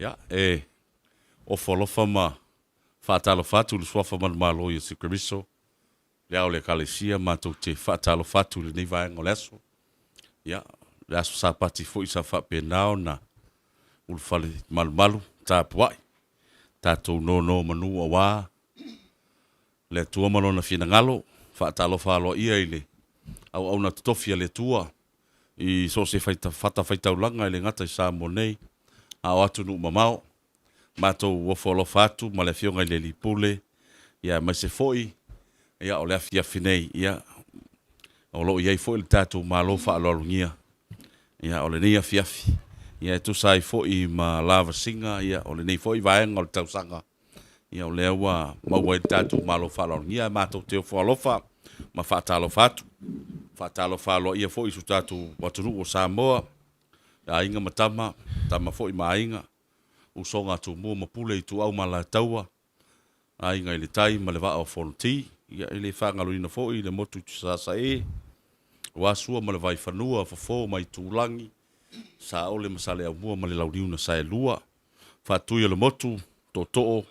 Ia, o folofa ma faatalofatu le suafa malumalo ia sikriso. Le au le kalesia matou te faatalofatu le nei vaenga o le aso. Ia, le aso sa pati foi sa whapenao na ulfale malumalu tāpuai. Tātou no manu a wā. Le tua malona fina ngalo, faatalofa alo ia ile. Au na tutofia le tua. I so se fata faitaulanga i le ngata i Samoa nei. Au atu nu mamao. Matou wafolofa atu, ma le fionga i le lipule. Ia, mai se foi. Ia, o le afiafi nei. Ia, o lo iai foi le tātou malofa alo alungia. Ia, o le nei afiafi. Ia, e tu sai foi ma lava singa. Ia, o le nei foi vaenga o le tausanga. Ia, o le awa maua i tātou malofa alo alungia. Matou te ofolofa, ma faatalofa atu. Faatalofa alo ia foi su tātou watunu o Samoa. Ia, inga matama, tama foi ma inga. Usonga tu mua mapule i tu au mala taua. A inga i le tai ma le waa o fonti. Ia i le whangaluina fo i le motu tu sasa e. Wasua ma le vai whanua fafo mai tūlangi. Sa ole masale au mua ma le lauriuna sa e lua. Whatuia le motu to to'o.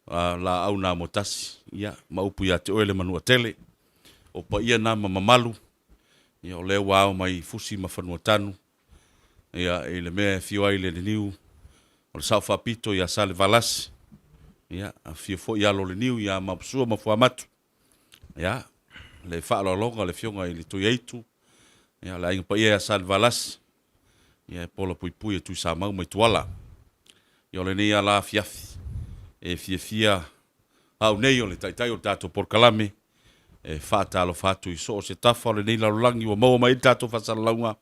La au nā motasi. Ia ma upu ia te oele manua tele. O pa ia nā mamalu. Ia o leo wao mai fusi ma whanua tanu. Ia i le mea fio ai le niu. O le sau whapito ia sa le valasi. Ia, a fio fo ia lo le niu ia mapusua ma fuamatu. Ia, le whaalolonga le fionga i le tui eitu. Ia, le ainga pa ia sa le valasi. Ia, pola pui pui e tui sa mau mai tuala. Ia, le nei ala fiafi. E fia au nei o le taitai o tato porkalame. E whaatalo fatu i so o se tafa o le nei laulangi wa maua mai tato whasalaunga.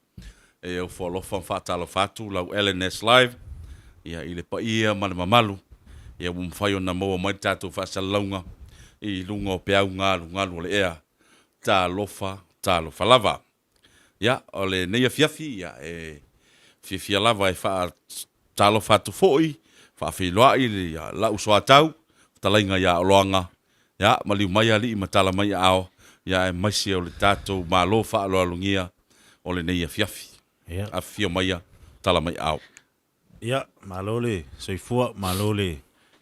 E au whaalofa whaatalo fatu lau LNS Live. Ia, i le pa ia ma le mamalu. Ia wumwhaio na maua mai tato whasalaunga. I lunga o peau ngalu le ea. Tā lofa lava. Ia, o le neia fiafi, ia, e fiafia lava e wha tālo fatu foi. Wha whiloa i le la usoa tau. Talainga ia oloanga. Ia, maliu mai ali i matala mai ao. Ia, e maisi o le tato malo wha alo alungia. O le neia fiafi. Ia. A fio maia tala mai ao. Ia, malole, soifua, malole.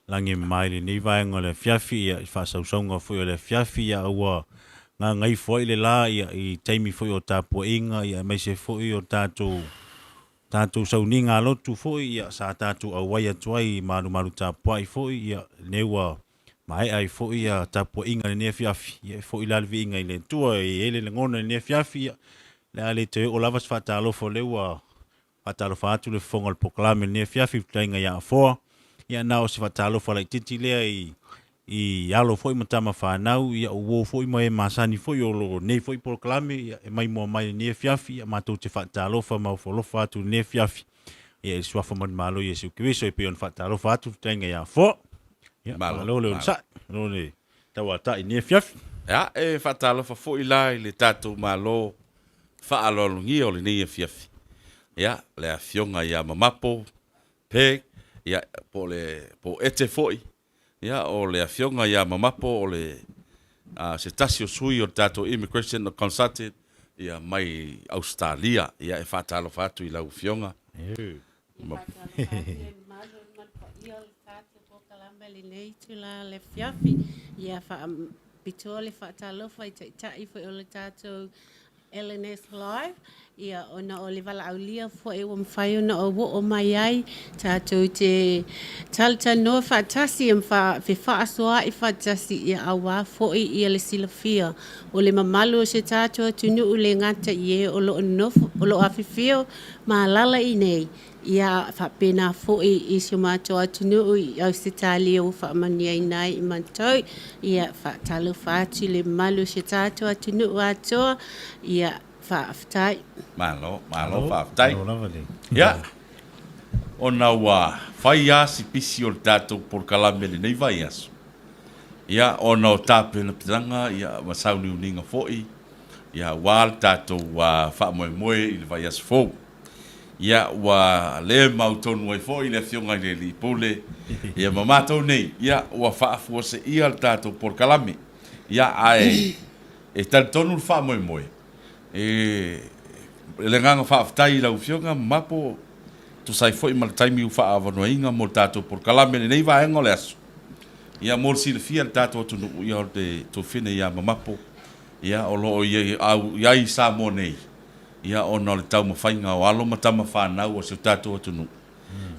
Langi mai le nei vaenga le fiafi ia i whasausaunga foi o le fiafi ia ua ngā ngai foi le la ia i teimi foi o tāpua inga ia mai se foi o tātou sauninga lotu foi ia sa tātou awai atuai maru tāpua i foi ia neua mai ai foi ia tāpua inga le nea fiafi ia foi lalvi inga i le tua i ele le ngona le nea fiafi ia le ale te o lavas whatalofo leua whatalofa atu le fonga le poklame le nea fiafi tainga ia afoa. Ia nao se fatalo fa lai titi lea i alo foi matama whanau, ia uo foi mai masani foi o lo nei foi proklame, ia e mai mua mai ne fiafi, ia matou te fatalo fa mau folofa atu ne fiafi. Ia e suafa mani malo ia se ukiweso e peon fatalo fa atu tainga ia fo. Ia malo leo sa, lo ne tawa ta i ne fiafi. Ia, e fatalo fa foi la i le tatou malo whaalo alungi o le neia fiafi. Ia, le a fionga ia mamapo, peg, ia po ete foi ia o le afionga ia mamapo o le se tasio sui o tato immigration consultant ia mai Ausetalia ia e fatalo fatu i lau fionga le fiafi ia fa pitole fatalo fa tai foi o le tato LNS Live ia ona o le wala aulia fo e o mwhai ona o wo o mai ai tātou te talta no whaatasi fa whaasoa i whaatasi ia awa fo i le silafia o le mamalu o se tātou tunu u le ngata i e o lo nofo o lo awhiwhio ma lala i nei ia whapena fo i se mātou atunu i Ausetalia o whaamania i nai i mantou ia whaatalo whaatu le malu se tātou atunu u atoa ia whaaftai. Malo whaaftai. Ia. O na wa whai asi pisi o tātou porkalame le nei vai aso. Ia, o na o tāpe na pitanga, ia, masauni uninga foi. Ia, wāl tātou whaamoe i le vai aso fou. Ia, wa le mautonu ai foi, le fionga i le li pule. Ia, mamatou nei, ia, wa whaafua se ia le tātou porkalame. Ia, ai, e talitonu le whaamoe. E le nganga whaaftai lau fionga mapo tu sai foi mal taimi u fa avano inga mo tato por kalame nei va engole aso ia mo si le fia tato tu no ia de to fine ia mamapo ia o lo ia au ia i sa mo nei ia ona le tau mafainga o alo matama fa na o se tato tu no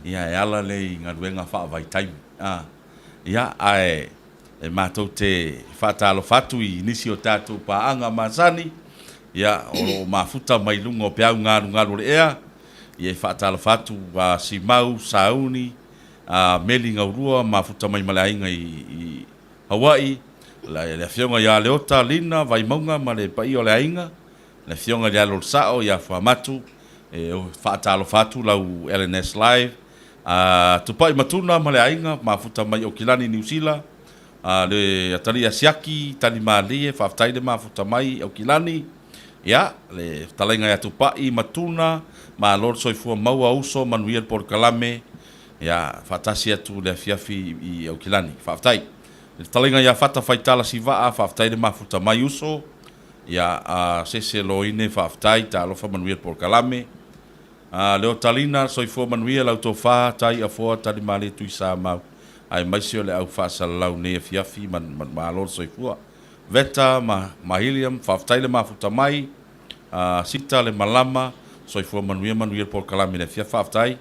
ia ala le nga wenga fa vai taimi ia ai e matou te fatalo fatu i nisi o tato pa anga masani ia o mafuta mai lunga o piau ngaru le ea ia fatalo fatu wa si mau sauni meli ngaurua mafuta mai malainga i Hawaii la fionga ia leota lina vai maunga ma le pai o le ainga la fionga ia lo sao ia famatu e o fatalo fatu lau LNS live tupai matuna ma le ainga mafuta mai o kilani New Zealand le atari asiaki tani mali fa taide mafuta mai o kilani ya le talenga ya tupai matuna ma lor soifua maua uso manuel por kalame ya fatasia tu le fiafi i o kilani fa tai le talenga ya fata faitala siva fa taide mafuta mai uso ya sese loine fa tai ta lo fa manuel por kalame le otalina soifua manuel auto fa tai afo tani mali tu sa mau ai mai sio le au fa salau ne fiafi man lor soifua veta ma helium fa taide mafuta mai sita le malama soifua manuel por kalame le fiafa tai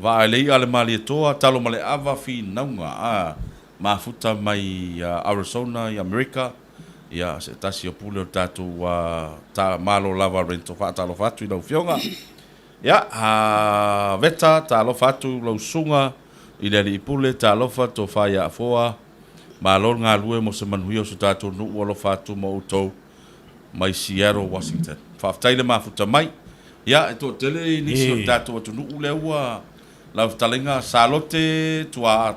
va ale ale mali toa talo male ava fi naunga mafuta mai Arizona i America ia se tasi o pule o tatu ta malo lava rento fa talo fatu i lau fionga ia veta talo fatu lau sunga i le pule talo fatu fa ia foa malor nga lue mo se manuio su tatu nu o lo fatu mo utou mai Seattle Washington fa taile mafuta mai ia to tele ni si o tatu tu nu le ua la talenga salote tua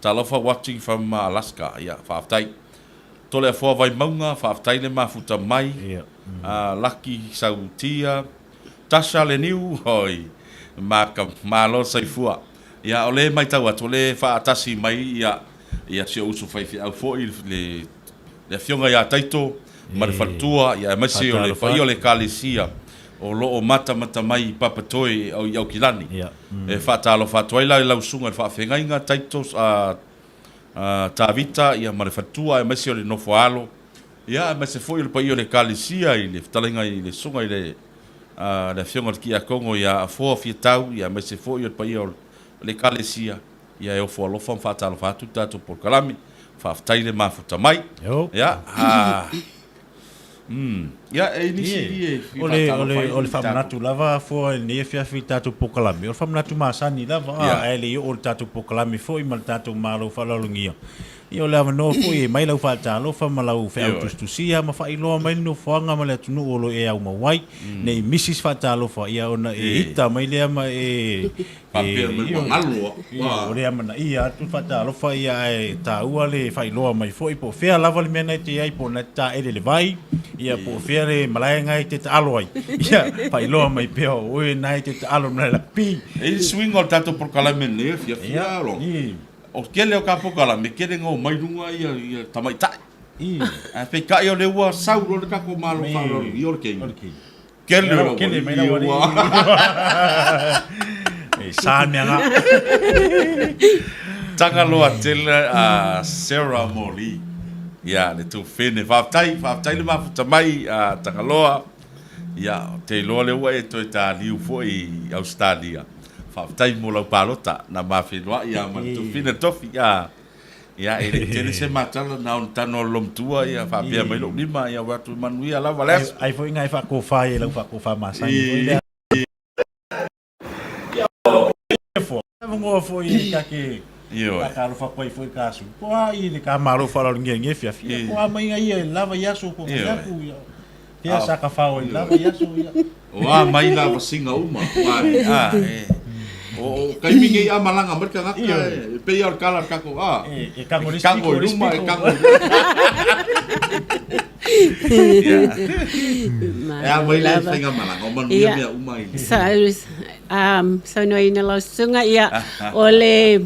talofa watching from Alaska ia fa tai tole fo vai maunga fa tai le mafuta mai lucky sautia tasha le niu hoi malo saifua ia ole mai tau tole fa tasi mai ia se usu fai au fo le fionga ia taito ma fatua ia mai se ole fa le kalisia o lo mata mai papatoi au kilani e fatalo fatoila la usunga fa fengainga taitos tavita ia marefatua e mesi le no foalo ia mesi foi le pai le kalisia i le talinga i le sunga i le la fionga ki a Kongo ia fo fietau ia mesi foi le pai le kalisia ia e o fo lo fatalo fatu tato por kalami fa taile mafuta mai ia ia e nisi ole famnatu lava fo ne fiafi tatu pokalami o famnatu masani lava ele o tatu pokalami fo i mal tatu malo falalungia i o lava no fo i mai lau fatalo famalau fe autustusia ma fa ilo mai no foanga ma le tunu olo e au mawai nei Mrs fatalo fa ia ona e ita mai le ma papel mo ngalo o le ama ia tu fatalo fa ia e ta ua le fa ilo mai fo i po fe lava le mena te ai po na ta ele le vai ia po fere malai ngai te aloi ia fa ilo mai peo o nai te alo na la pi e swing o tato por kalame ne fia lo o kele o kapo kala me kere ngo mai runga ia tamai tai a pe ka yo le wa sau lo ka ko malo fa lo yo ke kele mai na e sa me nga tanga lo atela Sarah Molly ia le tu fene fa tai le mafuta mai tanga loa ia te lo le wa e to ta liu fo i Ausetalia fa tai mo la palota na mafi loa ia ma tu fine tofi ia e tele se matala na un tano lom tua ia fa pia mai lo lima ia wa tu manuia la vales ai foi ngai fa ko fa e la fa ko fa masa ia fo ngo fo i ka ke io ka fa ko foi ka su po ai le ka maro fa lo nge fia fia ko mai ia lava ia so ko ia ku ia sa ka fa o lava ia so ia wa mai lava singa uma wa o kai mingi a malanga merka ngaka pe ia kala kako e kako ruma e kako ya mai la singa malanga o man ia uma so no ina lo sunga ia ole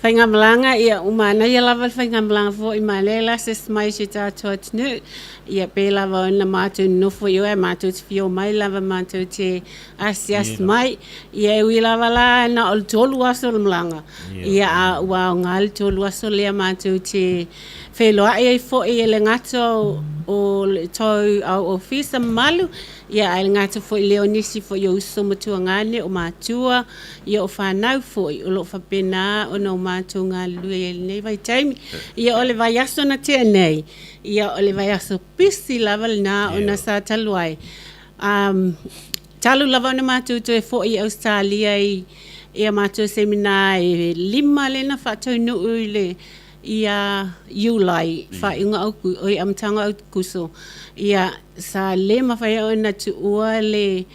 whaingamalanga ia umana ia lava whaingamalanga fo I malela se smai se tātua tunu ia pe lava ona mātou nofo i oe mātou te whio mai lava mātou te asias mai ia ui lava la na o tolu aso malanga ia a ua o ngali tolu aso lea mātou te wheloa ia I fo I ele ngato o le tau au ofisa malu ia ai ngata fo I leo nisi fo I uso matua ngane o mātua ia o whanau fo I o lo whapena o no mātua ngā lua ia nei vai taimi ia o le vai aso na tea nei ia o le vai aso pisi lava na o na sa taluai talu lava na mātua to e fo I Ausetalia ia mātua semina e 5 le na whatau nuu le ia Julai whainga au oi amtanga au kuso ia sa le mawhai o na tu ua le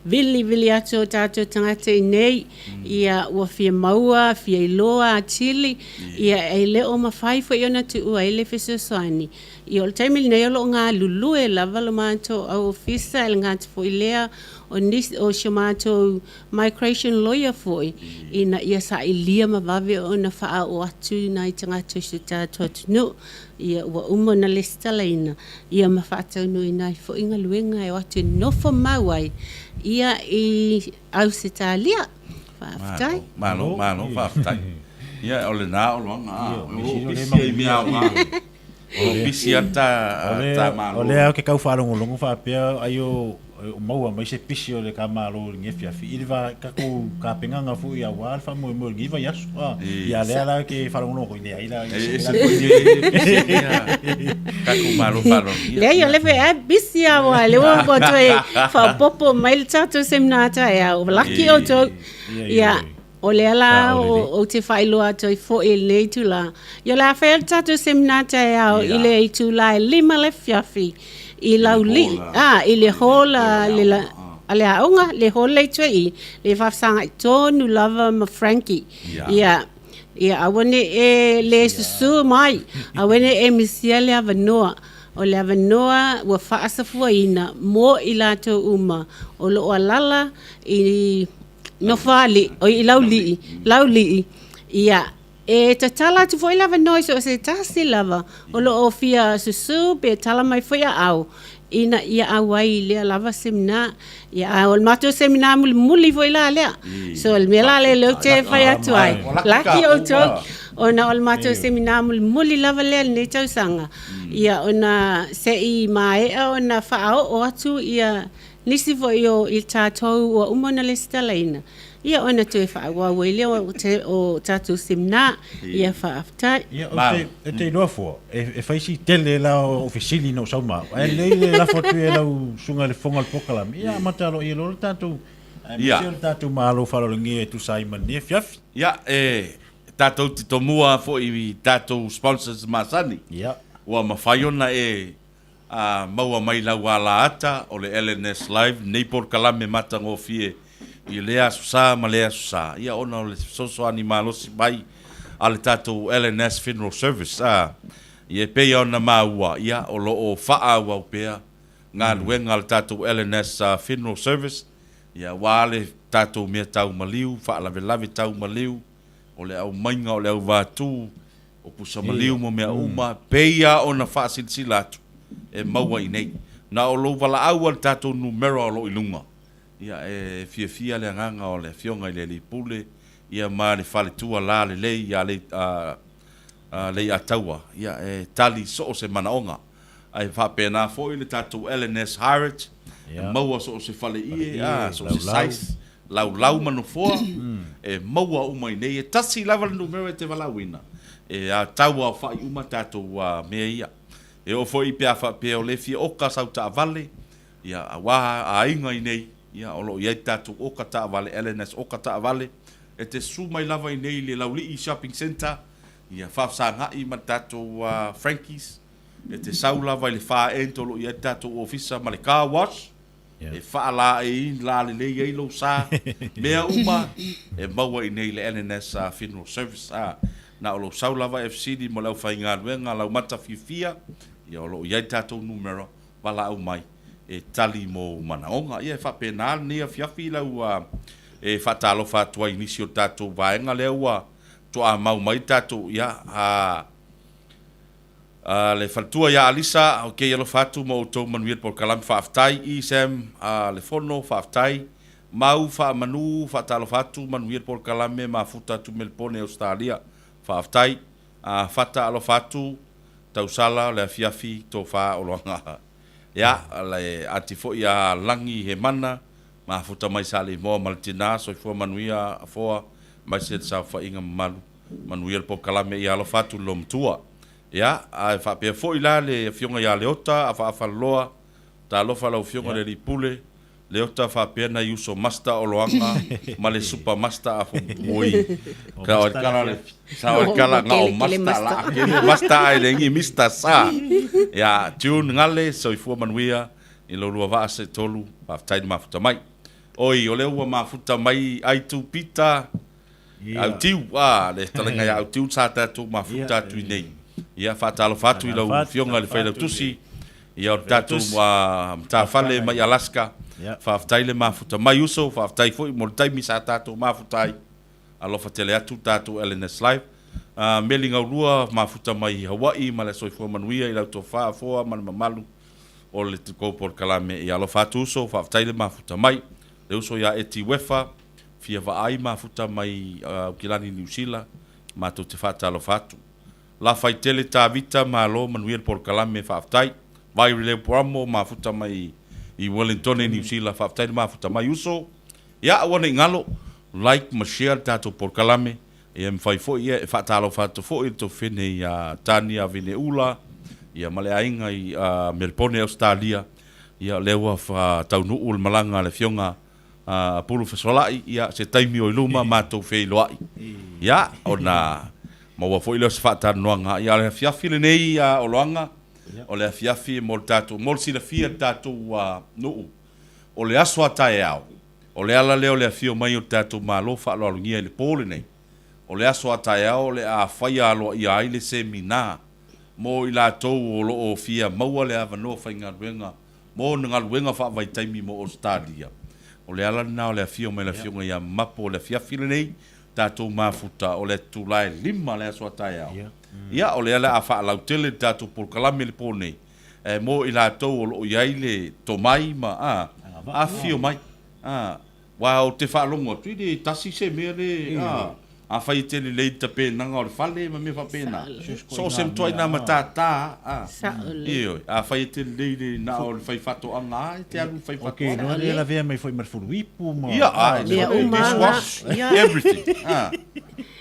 vili ato tātou tangata I nei ia ua fia maua, fia iloa, chili ia e le o mawhai fo I ona tu ua ele feso soani ia o le taimili nei olo ngā lulu e lava lo mātou au ofisa e ngā te fo I lea o si mātou migration lawyer foi ina ia sa I lia mawave o na wha o atu na I tangata si tātou tunu ia ua umo na lestala ina ia mawhatau nui nai fo inga luenga e o atu nofo mawai ia I Ausetalia whaafitai Malo whaafitai ia o le nā o longa o pisi I mea o ngā o pisi ata malo o le au ke kau whaarongolongo whaapea ai o maua mai se pisi o le ka malo ngefi afi I le va kako ka penganga fu ia wa fa mo ngiva yasu ia le ala ke farongo ko nei ila kako malo faro le yo le fe bisi a wa le wo ko to fa popo mai tato semnata ia o laki o to ia o le ala o te whailoa toi fo I le tu la yo la fe tato semnata ia o I le tu la 5 le fiafi I lauli I le hola le la ale aonga le hola tui le whafsanga tonu lava ma Frankie ia awane e le susu mai awane e misia le avanoa o le avanoa ua whaasafua ina mo I lato uma o lo o alala I no fali o I lauli ia e te tala tu foi lava noi so se tasi lava o lo ofia susu pe tala mai foi au ina ia awai le lava semina ia o mato semina muli foi la le so el mela le te fai atuai laki o to ona o mato semina muli lava le ne tau sanga ia ona se I mai ona fa o atu ia nisi foi o I tatou o umona le stalaina ia ona tu fa wa wele o tatu simna ia fa afta ia o te lofo e faisi tele la ofisili no sauma le la foto e la sunga le fonga pokala ia matalo ia lo tatu ia tatu malo falo ngi tu sai mane fiaf ia tatu ti tomua fo I tatu sponsors masani ia wa mafaiona maua mai la wala ata o le LNS live nei por kalame matango fie I lea susa ma lea susa ia ona o le soso animalosi mai ale tatou LNS funeral service ia pei ona maua ia o lo o faa wa pea ngā luenga le tatou LNS funeral service ia wale tatou mea tau maliu faa lave tau maliu o le au mainga o le au vātu o pusa maliu mo mea uma peia ona faa silsila atu e maua I nei na o lo wala au al tatou numero o lo ilunga ia fia le nganga o le fionga I le lipule ia ma le fale tua la le lei ia le ataua ia tali so se manaonga ai fa pena foi le tatou LNS Harriet maua so se fale ia so se size lau mano foa maua uma I nei tasi lava le numero te valawina a taua fa uma tatou mea ia e o foi pe fa pe o le fi o ka sauta vale ia awa a inga I nei ia o lo ia tatu o kata vale LNS o kata vale e te su mai lava I nei le lauli shopping center ia fa sanga I matatu Frankie's e te sau lava I le fa ento lo ia tatu ofisa ma le car wash e fa la la le ia lo sa mea uma e maua I nei le LNS funeral service na o lo sau lava FCD mo lau fainga luenga lau mata fifia ia o lo ia tatu numero wala au mai e tali mo manaonga ia fa penal ni fiafi la e fatalo fatua inisio tato vaenga le ua toa mau mai tātou ia le faltua ia alisa o ke yelo fatu mo to manuel por kalam faaftai I sem le fono faaftai mau fa manu fa talo fatu manuel por kalam me mafuta tu melpone Australia faaftai fata alo fatu tausala le fiafi to fa olonga ya le atifo ia langi he mana mafuta mai sale mo maltina so fo manuia fo mai se sa fa inga manuel por kalam ia alo fatu lom tua ya a fa pe fo ila le fionga ya leota a fa loa ta lo fa lo fionga le pule leota fa pe na uso master oloanga ma le super master a fo moi ka o kala le sa o kala nga o master la ke master ai le ngi mister sa ya tune ngale so fo manuia I lo lua va se tolu fa tai ma futa mai oi o le ua ma futa mai ai tu pita au tiu le talenga ya au tiu sa ta tu ma futa tu nei ia fatalo fatu I lo fionga le faila tusi ia tatu ta fale mai Alaska fa ftaile mafuta mai uso fa ftai foi mo taimi sa tatu mafutai alo fatele atu tatu LNS live melinga lua mafuta mai Hawaii ma le soifo manuia I la to fa fo man mamalu o le ko por kalame ia lo fatu uso fa ftaile mafuta mai le uso ya eti wefa fia va ai mafuta mai kilani New Zealand ma to te fatalo fatu la faitele ta vita malo manuel por kalame faaftai vai le promo mafuta mai I Wellington New Zealand faaftai mafuta mai uso ya wona ngalo like ma share tato por kalame e mfai fo ia fatalo fatu fo to fine ya Tania Vineula ia male ainga I Melbourne Australia ia lewa fa taunu ul malanga le fionga pulu fesolai ia se taimi o luma ma to fe loai ya ona ma wa foi los Faatalanoaga ia le fiafi le nei o loanga o le fiafi mo tatu mo si le fia tatu no o le aso atae au o le ala leo le fio mai o tatu malo fa lo ngia le pole nei o le aso atae au le a faia lo ia ai le semina mo I la tou o lo o fia maua le ava no fa inga ruenga mo nga ruenga fa vai taimi mo Australia o le ala na o le fio mai le fio ia mapo le fiafi le nei tatou mafuta o le tulai lima le aso atae au ia o le ala a fa lautele tatou por kalame le pone mo I la tou o iai le tomai ma a fio mai wa o te fa longo tu de tasi se mere a fai te le te pe nanga o le fale ma me fa pena so sem toi na matata io a fai te le na o le fai fato anga te alu fai fato okay no le la vea mai foi mar fuluipu ma everything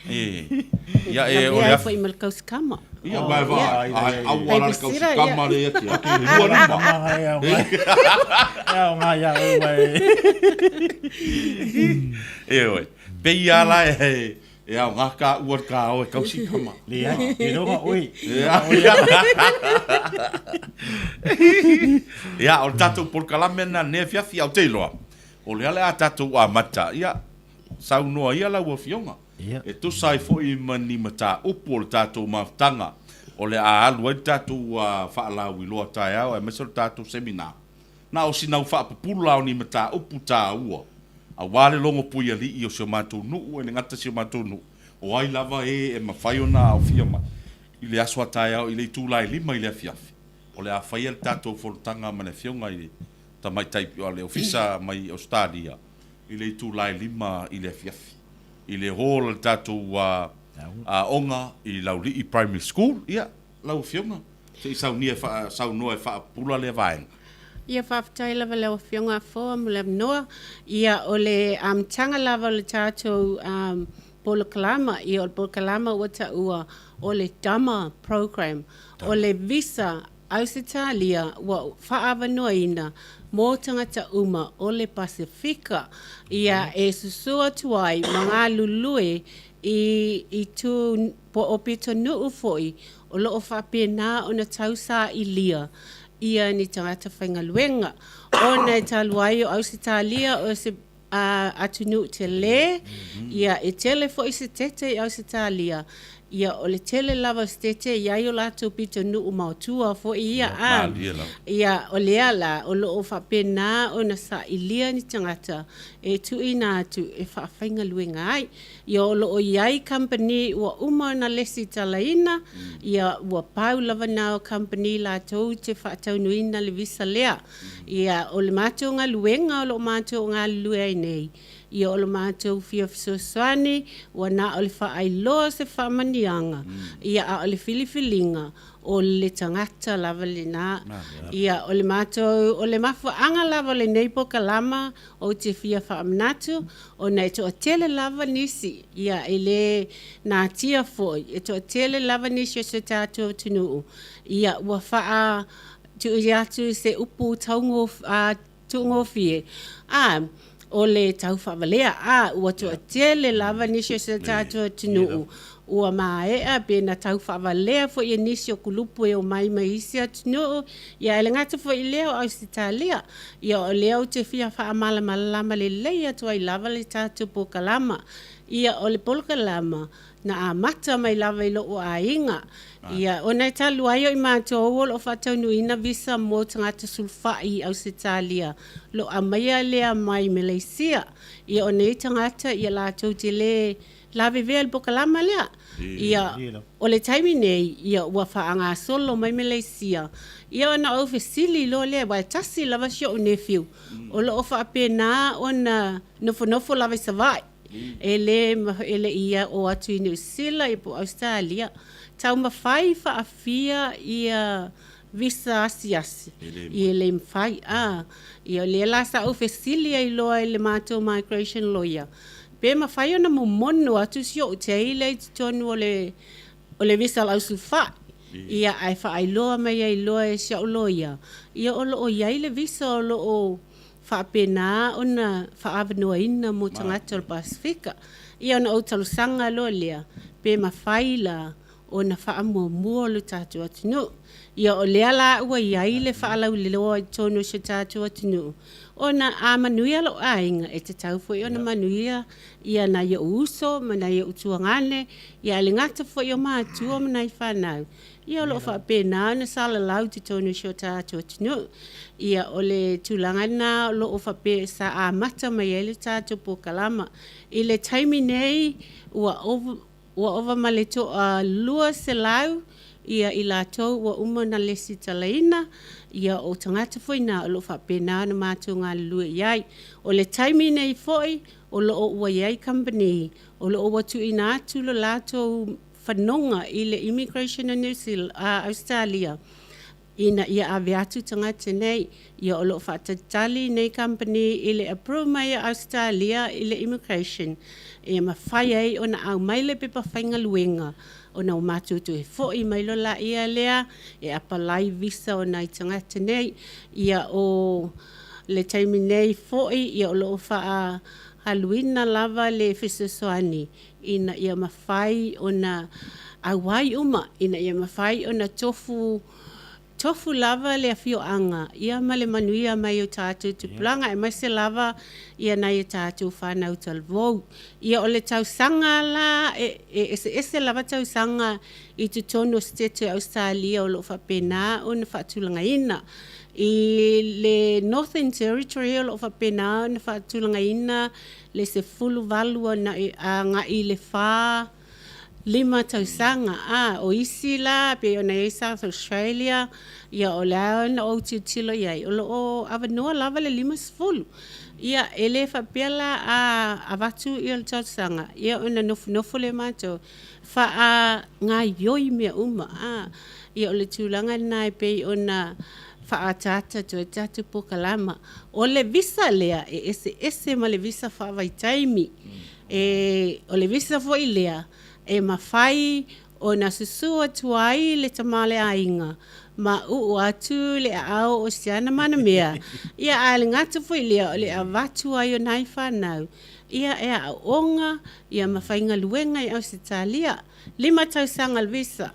ia o le foi mal kauskama ia vai vai a wala kauskama le ia oi pe ia la ia ngaka uar ka o kausikama le ai no oi ia o tatu por kalame na ne fiafi au te loa o le ale a tatu a mata ia saunoa ia la ua fionga e tu sai fo I mani mata upo o tatu maftanga o le a alu e tatu faalau I loa tae au e mesel tatu seminar na o sinau faapupula o ni mata upu ta ua a wale longo pui ali I o se matou nuu e ngata se matou nuu o ai lava e mawhai ona o fia ma I le aswa tae au I le tūlai lima I le afiafi o le a whai al tātou fortanga ma le fionga I le tamai taipi o le ofisa mai Australia I le tūlai lima I le afiafi I le hall al tātou onga I lauli I primary school ia lau fionga se I saunoa e wha pula le vaenga ia whaftai lava leo fionga fōa mo le noa ia o le tanga lava le tātou polo kalama ia o le polo kalama wata ua o le Dama program o le visa Ausetalia wa whaawanoa ina mō tangata uma o le Pasifika ia e susua tuai mga lulue I tu po o pito nuu foi o lo o whapena o na tausa I lia ia ni tangata whaingaluenga. O nei taluai o Ausetalia o se atunu te le, ia e tele fo I se tete i Ausetalia, ia o le tele lava stete ia o latou pito nuu maotua foʻi ia a ia o lea la o loo faapena ona saʻilia ni tagata e tuuina atu e faafaiga luega ai ia o loo iai company ua uma ona lesi talaina ia ua pau lava na o company latou te faataunuina le visa lea ia o le matou galuega o loo matou galulue ai nei ia o le matou fia fesoasoani ua na o le faailoa se faamaniaga ia a o le filifiliga o le tagata lava lenā ia o le matou o le mafaaga lava lenei pokalama o te fia faamanatu ona e toʻatele lava nisi ia e lē natia foʻi e toʻatele lava nisi o se tatou atunuu ia ua faa tuui atu se upu tuugofie o le tau whawalea ua toʻatele lava nisi o se tatou atunuu ua maeʻa pe na tau whawalea foʻi e nisi o kulupu e o mai isi atunuu ia e le gata foʻi lea o Ausetalia ia o lea o te fia faamalamalama lelei atu ai lava le tatou pokalama ia o le pokalama na amata mai lava i loo aiga ia ona e talu ai o i matou o loo faataunuina visa mo tagata sulfaʻi i Ausetalia lo amaia lea mai Malaysia ia o nei tagata ia latou te lē lavevea le pokalama lea ia o le taimi nei ia ua faagasolo mai Malaysia ia ona ou fesili lo lea ua tasi lava sio nefiu o loo faapena ona nofonofo lava i savaʻi ele ia o atu i New Zealand i po Australia tau mawhai faafia ia visa asiasi i le mawhai ia le lasa au fesili ai loa i le mātou migration lawyer pe mawhai ona momono atu sio te ile i tonu o le visa lau sulfa ia ai faailoa mai ai loa e sio lawyer ia o loo iai le visa o loo faapena ona faavanoaina mo tagata o le Pasifika ia ona ou talusaga lo lea pe mafaila ona faamuamua o le tatou atunuu ia o lea laʻua iai le faalauleloa i tonu o se tatou atunuu ona amanuia lo aiga e tatau foʻi ona manuia ia na ia uso ma na ia utuagane ia le gata foʻi o matua ma nai fanau ia o loo faapena ona salalau te tonu o tatou atunuu ia o le tulagana o loo fape sa amata mai ai le tatou pokalama i le taimi nei ua ova ma le toʻalua selau ia i latou ua uma na lesi talaina ia o tagata foi na o loo faapena ona matou galulue i ai o le taimi nei foʻi o loo ua iai company o loo ua tuuina atu lo latou whanonga i le immigration o New Zealand Australia ina ia ave atu tagata nei ia o loo faatatali nei company i le approve mai Australia i le immigration e mawhai ai ona au mai le pepa whainga luenga ona o mātutu e foʻi mai lo la ia lea e apalai visa o nai tagata nei ia o le taimi nei foʻi ia o loo faa haluina lava le fesoasoani ina ia mawhai ona auai uma ina ia mawhai ona tofu lava le afioaga ia ma le manuia mai o tatou tupulaga e mai se lava ia nai e tatou fanau talvou ia o le tausaga la ese lava tausaga i totonu o stete Australia o loo faapena ona faatulagaina i le Northern Territory o loo faapena ona faatulagaina le 18 ona agaʻi le fā 5 tausaga o isi la pe ona e South Australia ia o lea ona ou tiutilo iai o loo avanoa lava le 5 ia e lē faapea la avatu i o le tausaga ia ona nofonofo le matou faagaioi mea uma ia o le tulaga na e pei ona faatata to tatou pokalama o le visa lea e ese ma le visa faavaitaimi o le visa foʻi lea e mawhai o na susua tuai le tamale ainga ma atu le ao o siana mana mea ia a le ngata foi lea o le avatu ai o nai whanau ia e a onga ia mawhainga luenga i Ausetalia 5 tausanga visa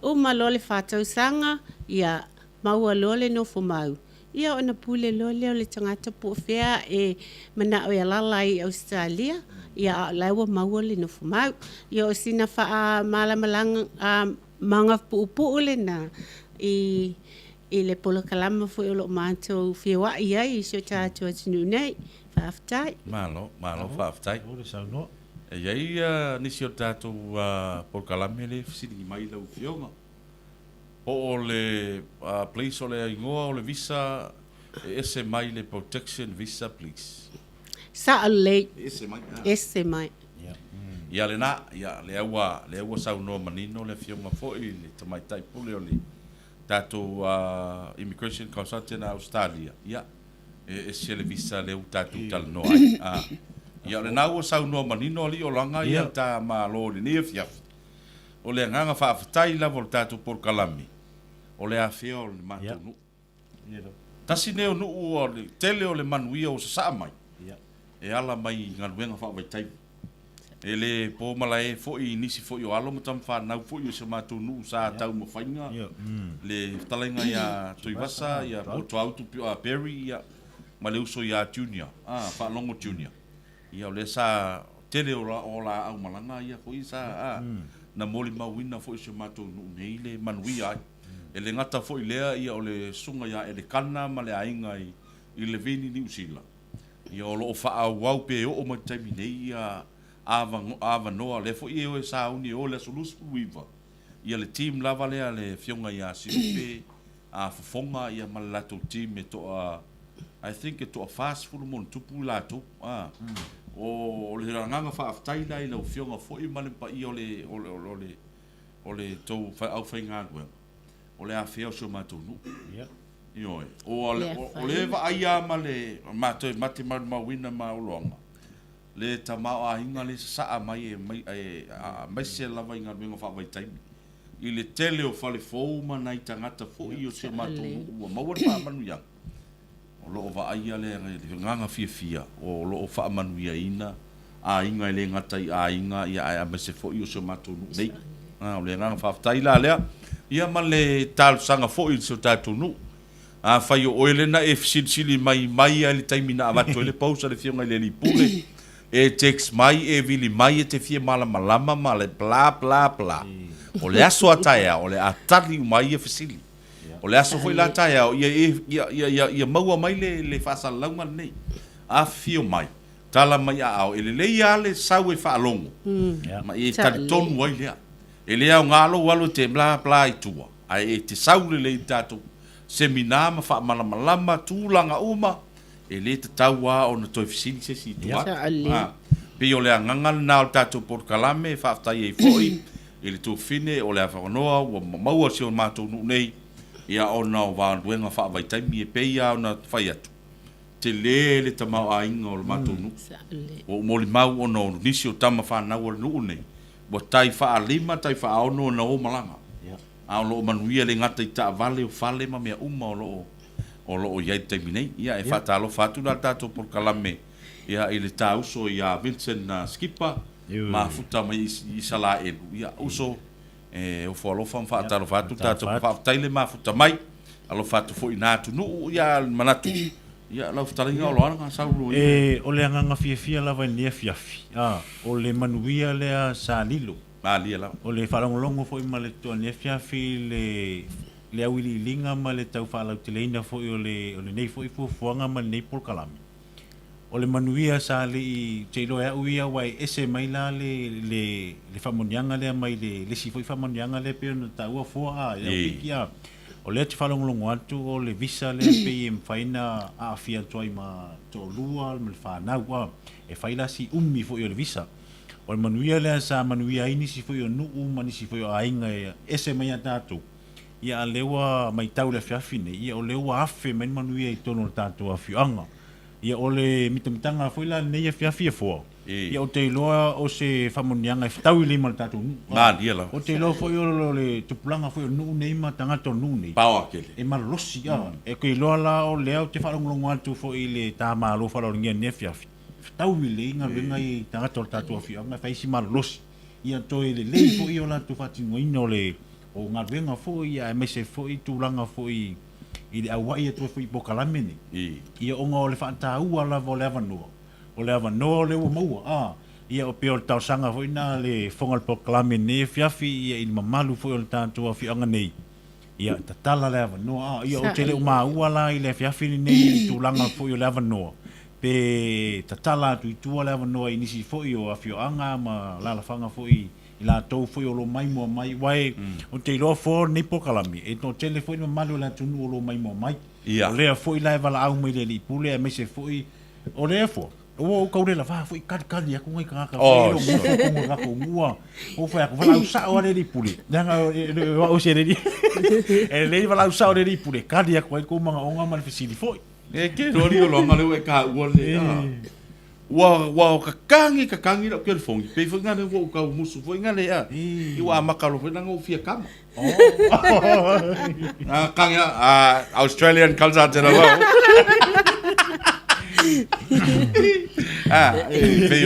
uma lole whātausanga ia maua lole no fomau ia ona pule lole o le tangata po fea e mana o ia lala i Australia ia lawa maua le no fumau ia o sina fa malamalanga manga pupu le na i le polo kalama fo lo manto fiwa ia i so tato atinu nei fa aftai malo fa aftai O le saunoa. e ai nisi o tato polo kalama le fisini mai lau fionga o le place o le ingoa o le visa ese mai le protection visa please sa le ese mai mai ia le na ia le aua saunoa manino le fionga fo i le tamaitai pule o le tato immigration consultation Ausetalia ia e se le visa le tato talanoa ai ia le na ua saunoa manino ali o langa ia ta malo le ni fiaf o le nganga fa aftai la vol tato por kalami o le afia o le matunu tasi neo nu o le tele o le manuia o sa mai e ala mai ngaluenga fa vai tai ele po malae fo i nisi fo i alo matam fa na fo i se matunu sa tau mo fainga le talenga ya toivasa ya to auto berry ya male uso ya junior fa longo junior ia le sa tele o la au malanga ia ko isa na moli mawina fo i se matunu nei le manuia e le ngata fo i lea ia o le sunga ia e le kana ma le ainga i le vini ni usila ia o lo fa au pe o ma taimi nei ia ava noa le fo i e sa uni o le solus wiva ia le team lava le fionga ia sipe fofonga ia ma lato team e to I think e to fast full mon tupu lato o le ranganga fa aftai lai le fionga fo i ma le pa i o le to fa au fainga o le afeo so matunu io o le va aia ma le mate ma wina ma ulonga le tamao a hinga le sa mai mai se lava inga bingo fa vai time i le tele o fale fo ma nai tangata fo i o se matunu o maua fa manu ya o lo va aia le nganga fia o lo fa manu ya ina a inga le ngata a inga ia a se fo i o se matunu nei o le nganga fa taila le ia ma le tal sanga fo i so tatunu a fai o ele na sili mai ali taimina avatu ele pausa le fionga le lipule e text mai e vili mai te fie malama ma le bla o le aso ataia o le atali mai e fisili o le aso foi la ataia ia maua mai le fasalanga nei a fio mai tala mai a ele le ia le sau e faalongo ma e talitonu wai lea ele au ngalo walo te bla i tua ai te sau le tatu semina ma fa malama tulanga uma e le taua o na toi fisili se si tua pe o le nganga na o tatu por kalame fa tai e foi ele tu fine o le afanoa o maua si o matou nu nei ia ona o va duenga fa vai tai mi pe ia ona fai atu te le tamau a inga o matou nu o moli mau o no nisi o tama fa na o nu nei bo tai fa lima tai fa ono na o malanga a lo manuia le ngata ita vale o fale ma mea uma o lo ia te minei ia e fatalo fatu na tato por kalame ia ile tauso ia Vincent na skipa ma futa mai i sala e ia uso o folo fam fatalo fatu tato fa taile ma futa mai alo fatu fo ina tu nu ia manatu ia la futalinga o loanga saulo o le nganga fia lava ni fiafi o le manuia le sa lilo lia la o le falongolongo fo i male to ne fiafi le awili linga ma le tau fala uteleina fo o le nei fo i fuanga ma nei por kalame o le manuia sa le te lo ya uia wai ese mai la le famonianga le mai le si fo i famonianga le pe no tau fo ya pikia o le te falongolongo atu o le visa le pe i faina a fia toi ma to lua me fa na wa e faila si ummi fo i le visa o manuia le sa manuia ini si foi o nu mani si foi o ainga ese mai tatu ia lewa mai tau le fiafine ia o lewa afe men manuia i tono tatu afianga ia o le mitamtanga foi la nei fiafie fo ia o te loa o se famonianga tau i lima tatu lia la o te loa foi o le tupulanga foi o nu nei ma tanga to nu nei pawa kele e malosi e ko loa la o le te falongolongo atu foi le tama lo falongia ne fiafi tau le inga venga i tanga tatu afianga fai si malosi ia to le fo i ola tu fati ngoino le o nga venga fo ia me se fo i tulanga fo i le awai to fo i pokalame ni ia o nga o le fata ua la vo le avanoa o le avanoa le o maua ia o peo tau sanga foi na le fonga le proklame ne fiafi ia i mamalu foi o le tātua fianga nei. Ia tatala le avanoa, ia o tele uma ua la i le fiafi nei tūlanga foi o le avanoa. Pe tatala tu i tua le avanoa i nisi foi o afioanga ma lalafanga foi i la tau foi o lo mai mua mai wai o te iloa fo nei proklame. E no tele foi mamalu la tunu o lo mai mua mai. O lea foi la e wala au mai le li pule e me se foi o lea fo. O kaure la fa foi kali aku ngai kaka o mo ko mua o fa ko fala usa o le pule danga o se le le fala usa o le pule kali aku ko manga onga mal fisili foi e ke rori o longa le ka o le wa kakangi lo ke fongi pe foi ngane wo ka musu foi ngale a I wa makalo foi nanga o fia kama kanga Australian culture tena lo pe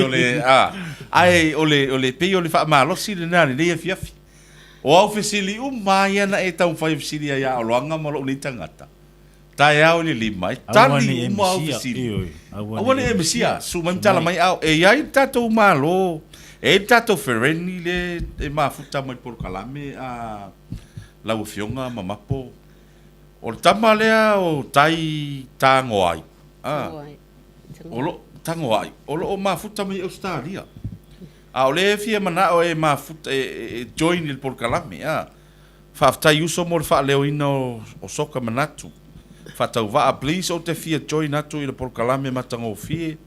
ole pe ole fa malo si le nani le fiafi o au fesili mai ana e tau fai fesili ya o loanga malo ni tangata ta ya o le lima tali mo au fesili awani e mesia su mai tala mai au e ai tato malo e tato fereni le e mafuta mai por kalame a la ufionga mamapo o tamalea o tai tango ai Olo tango ai. Olo o mafuta mai Ausetalia. A ole fia mana o e mafuta join il porkalame a. Fa tai uso mo fa leo ino o soka manatu. Fa tau va please o te fia join atu il porkalame matango fie.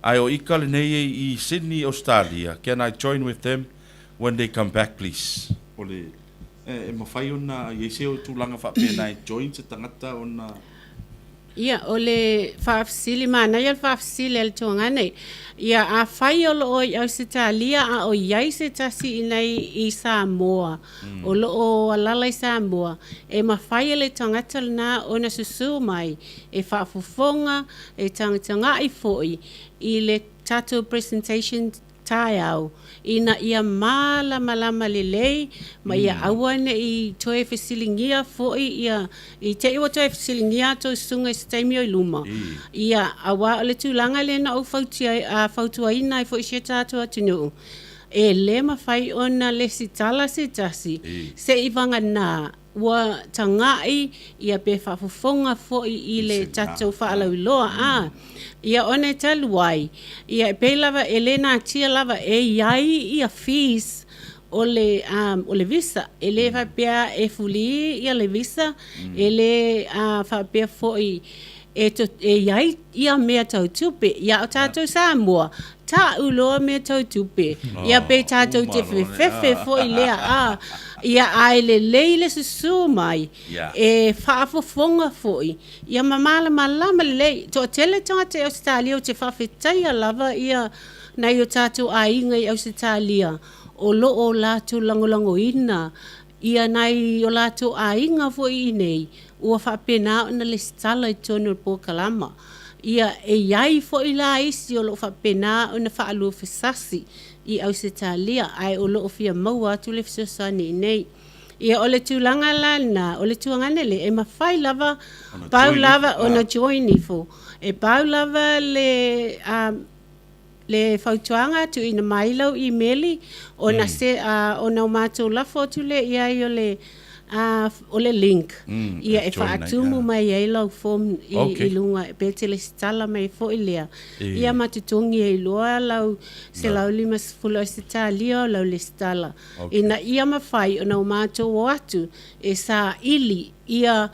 Ai o ikale nei I Sydney Ausetalia. Can I join with them when they come back please? Ole e mo fai ona ye se o tulanga fa pena join se tangata ona Ia, ole whaafsili mana, ia whaafsili al tuanga nei. Ia, a whai o lo o Ausetalia, a o iai se tasi inai I Samoa. O lo o alala I Samoa. E ma whai ele tangata na o na susu mai. E whaafufonga, e tangata I foi. I le tato presentation tai au. Ina ia malama lelei, ma ia awane I toe fesilingia foi ia I te iwa toe fesilingia to sunga staimio I luma. Ia awa ole tūlanga le na au fautua ina I foi se tātua atunu. E le mawhai ona le sitala se tasi, se iwanga nā. Ua tangai ia pe whafufonga foi I le tatou whaalauloa ia one taluai ia pe lava elena tia lava e iai ia fees ole visa ele va pia e fuli ia le visa ele fa pia foi e iai ia mea tau tupe ia o tatou Samoa ta uloa mea tau tupe ia pe tatou te fefe foi lea ia ai le leile susu mai e whaafofonga foi ia mamala malama le to tele tanga te Ausetalia o te whawhetai lava ia nei o tātou ainga I Ausetalia o lo o lātou langolango ina ia nei o lātou ainga foi nei ua whapena na le stala I tono po kalama ia e iai foi la isi o lo whapena o na whaalua fesasi I Ausetalia ai o loo fia mau atu le fisosani nei. Ia o le tūlanga lana, o le tuangane le, e mawhai lava, pau lava o na joini fo. E pau lava le fautuanga tu ina mailau I meli, o na se, o na umatou lafo tu le ia I o le link. Ia e whaatumu mai e lau form I lunga, pe te le stala mai fo I lea. Ia matutongi e loa lau, se lau lima sifulu Ausetalia o lau le stala. Ina ia mawhai o na umatou o atu, e sa ili, ia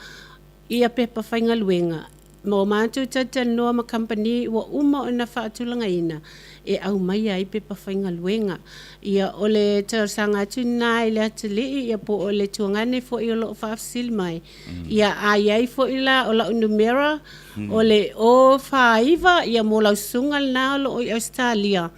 pepa whainga luenga. Mo mātou tata noa ma company wa uma o na whaatulanga ina. E au mai ai pepa whainga luenga. Ia ole tausanga atu nai le atu lii ia po ole tuangane fo I o loo whaafsili mai. Ia ai fo I la o la unumera ole o whaiva ia mo lau sungal na o loo I Ausetalia.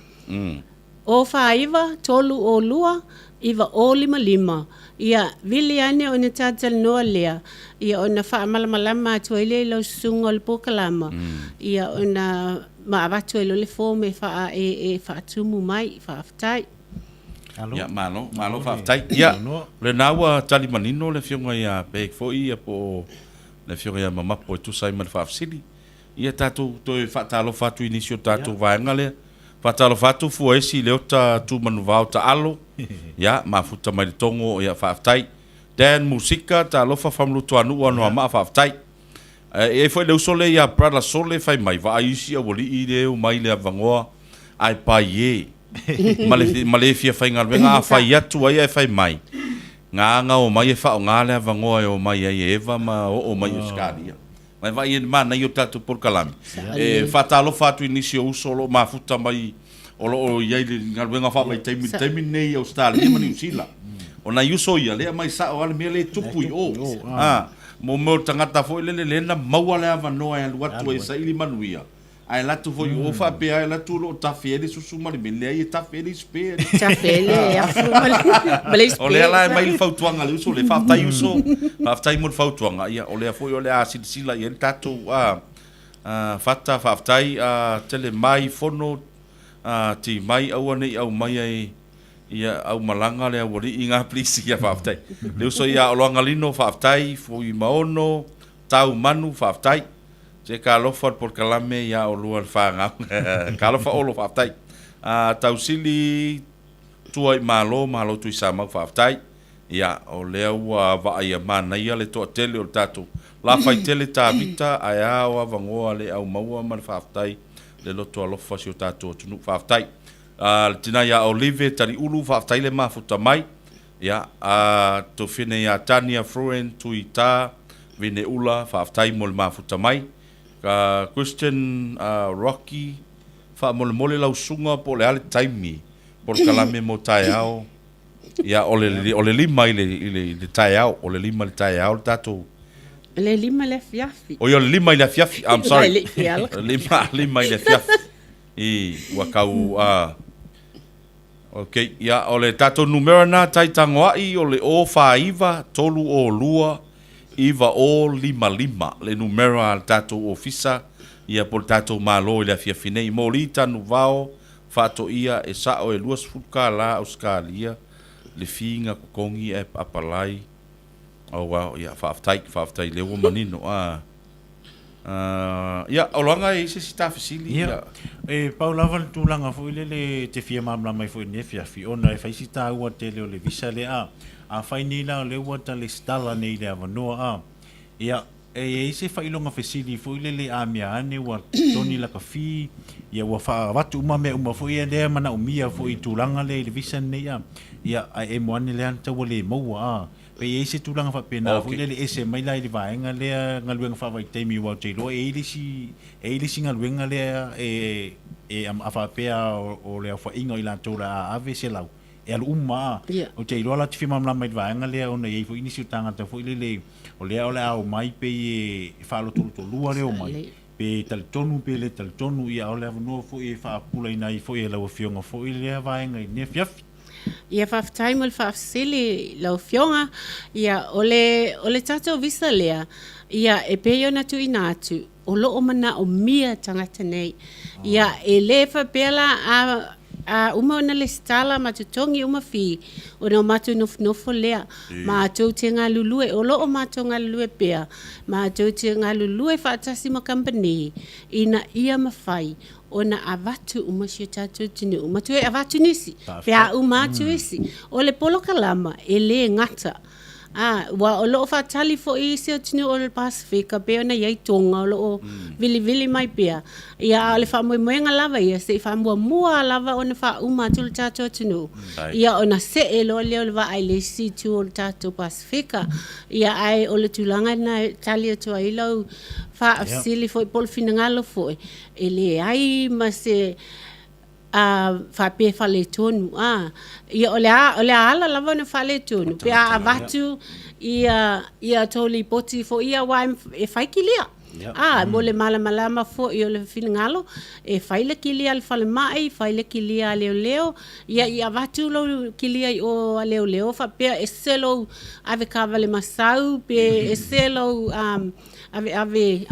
O whaiva tolu o lua iwa o lima. Ia vili ane o na tātal noa lea. Ia o na whaamalamalama atua ile lau sunga o le pokalama. Ia o na maawatu e lo le fōme e whaatumu mai, whaaftai. Ia malo whaaftai. Ia le naua tali manino le fionga ia pek foi ia po le fionga ia mamapo e tusai ma le whaafsili. Ia tātou toi whaatalo whatu inisio tātou vaenga lea. Fatalo fatu fuesi leota tu manuvao ta alo. Ya, mafuta mai tongo ya faaftai. Dan musika ta lofa famlu tuanu anu ama faaftai. E foi le usole ya prada sole fai mai va aisi a woli i le mai le avangoa ai pai ye. Male fia fai ngal venga fai atu ai fai mai. Nga o mai e fa o nga le avangoa o mai e eva ma o mai skadia. Mai vai en mana yo tatu por kalami. Fatalo fatu inisio usolo mafuta mai o yai ngal venga fa mai taimi nei Australia mani usila. Ona yuso ia le mai sa o ale mele tupu mo tagata foi le na maua le avanoa e watu e sa ili manuia. Ai latu foi o fa pe ai latu lo tafeli susu mali mele ai tafeli spe. Tafeli a male spe. Ole ala mai fautuanga le uso le faftai uso. Faftai mo fautuanga ia ole foi ole a sila ia tatu fata faftai tele mai fono ti mai au nei au mai ai ia au malanga le wori inga plisi ia faftai. Le uso ia o longalino faftai foi maono tau manu faftai. Se kalofa por kalame ia o lua fanga. Kalofa olo faftai. Tau sili tuai malo tu sama faftai. Ia o le ua va ia mana ia le to tele o tatu. La fai tele ta vita ia o vangoa le au maua man faftai. Le loto alofa si o tatu tunu faftai. Tina ya Olive tari ulu faftai le mafuta mai. Ya to fine ya Tania Fruen tuita vine ula faftai mo le mafuta mai. Christian Rocky fa mole lau sunga po le ale taimi por kalame mo taiao. Ya ole lima ile taiao, ole lima le taiao tato. Le lima le fiafi. O yo lima ile fiafi. I'm sorry. Lima ile fiafi. Wakau okay, ya ole tato numero na tai tangoai ole o faiva tolu o lua iva o lima le numero al tato ofisa ia por tato malo ile fia finei molita nuvao fato ia e sao e luas fuka la Australia le finga kongi e apalai oh wow ia faftai le o manino ya olanga e se sta fasili ya Paula van tulanga fo le te fia mamla mai fo ne fia fi ona e faisi ta ua tele o le visa le a faini la le wata le stala nei le avanoa ya e se fa ilonga fasili fo le amia ane wa toni la kafi ya wa fa watu uma fo ia le mana umia fo i tulanga le visa nei ya e mo ane le anta wole mo pe ese tulanga fa pena fo le ese mai lai vaenga le ngaluenga fa vai temi wa telo e lisi ngaluenga le am afa pea o le fa inga ila tora ave se lau e al o telo la tfi mamla mai vaenga le ona e fo inisi tanga ta fo le o le au mai pe fa lo to lua le o mai pe tal tonu ia o le no fo e fa pula ina i fo e la fionga fo le vaenga ne fiafi. Ia faftai mo le fafsili lau fionga, ia ole tato visa lea, ia e peo na tu inatu, o loo mana o mia tangata nei, ia e le fapela uma ona le stala matutongi uma fi, ona matu nofo lea, ma atou te ngā lulue, o loo matou ngā lulue pea, ma atou te ngā lulue whaatasi ma company, ina ia mawhai, ona avatu uma si tatu tini uma tu e avatu nisi pea uma tu isi o le polo kalama e le ngata wa o lo fatali fo i se tini o le Pasifika pe ona yai tonga o lo vili mai pea ia le fa mo nga lava ia se fa mua lava ona fa uma tu tatu tini ia ona se e lo le va ai le si tu o tatu Pasifika ia ai o le tulanga na talia tu ai lo fa sili foi pol finangalo foi ele ai mas fa pe fa le tonu ia ole ala lava na fa le tonu pe avatu ia toli poti fo ia wa e fai kilia mo le malama fo i le finangalo e fai le kilia le fale mai fai le kilia leo ia avatu lo kilia o leo fa pe e selo ave cavale masau pe e selo ave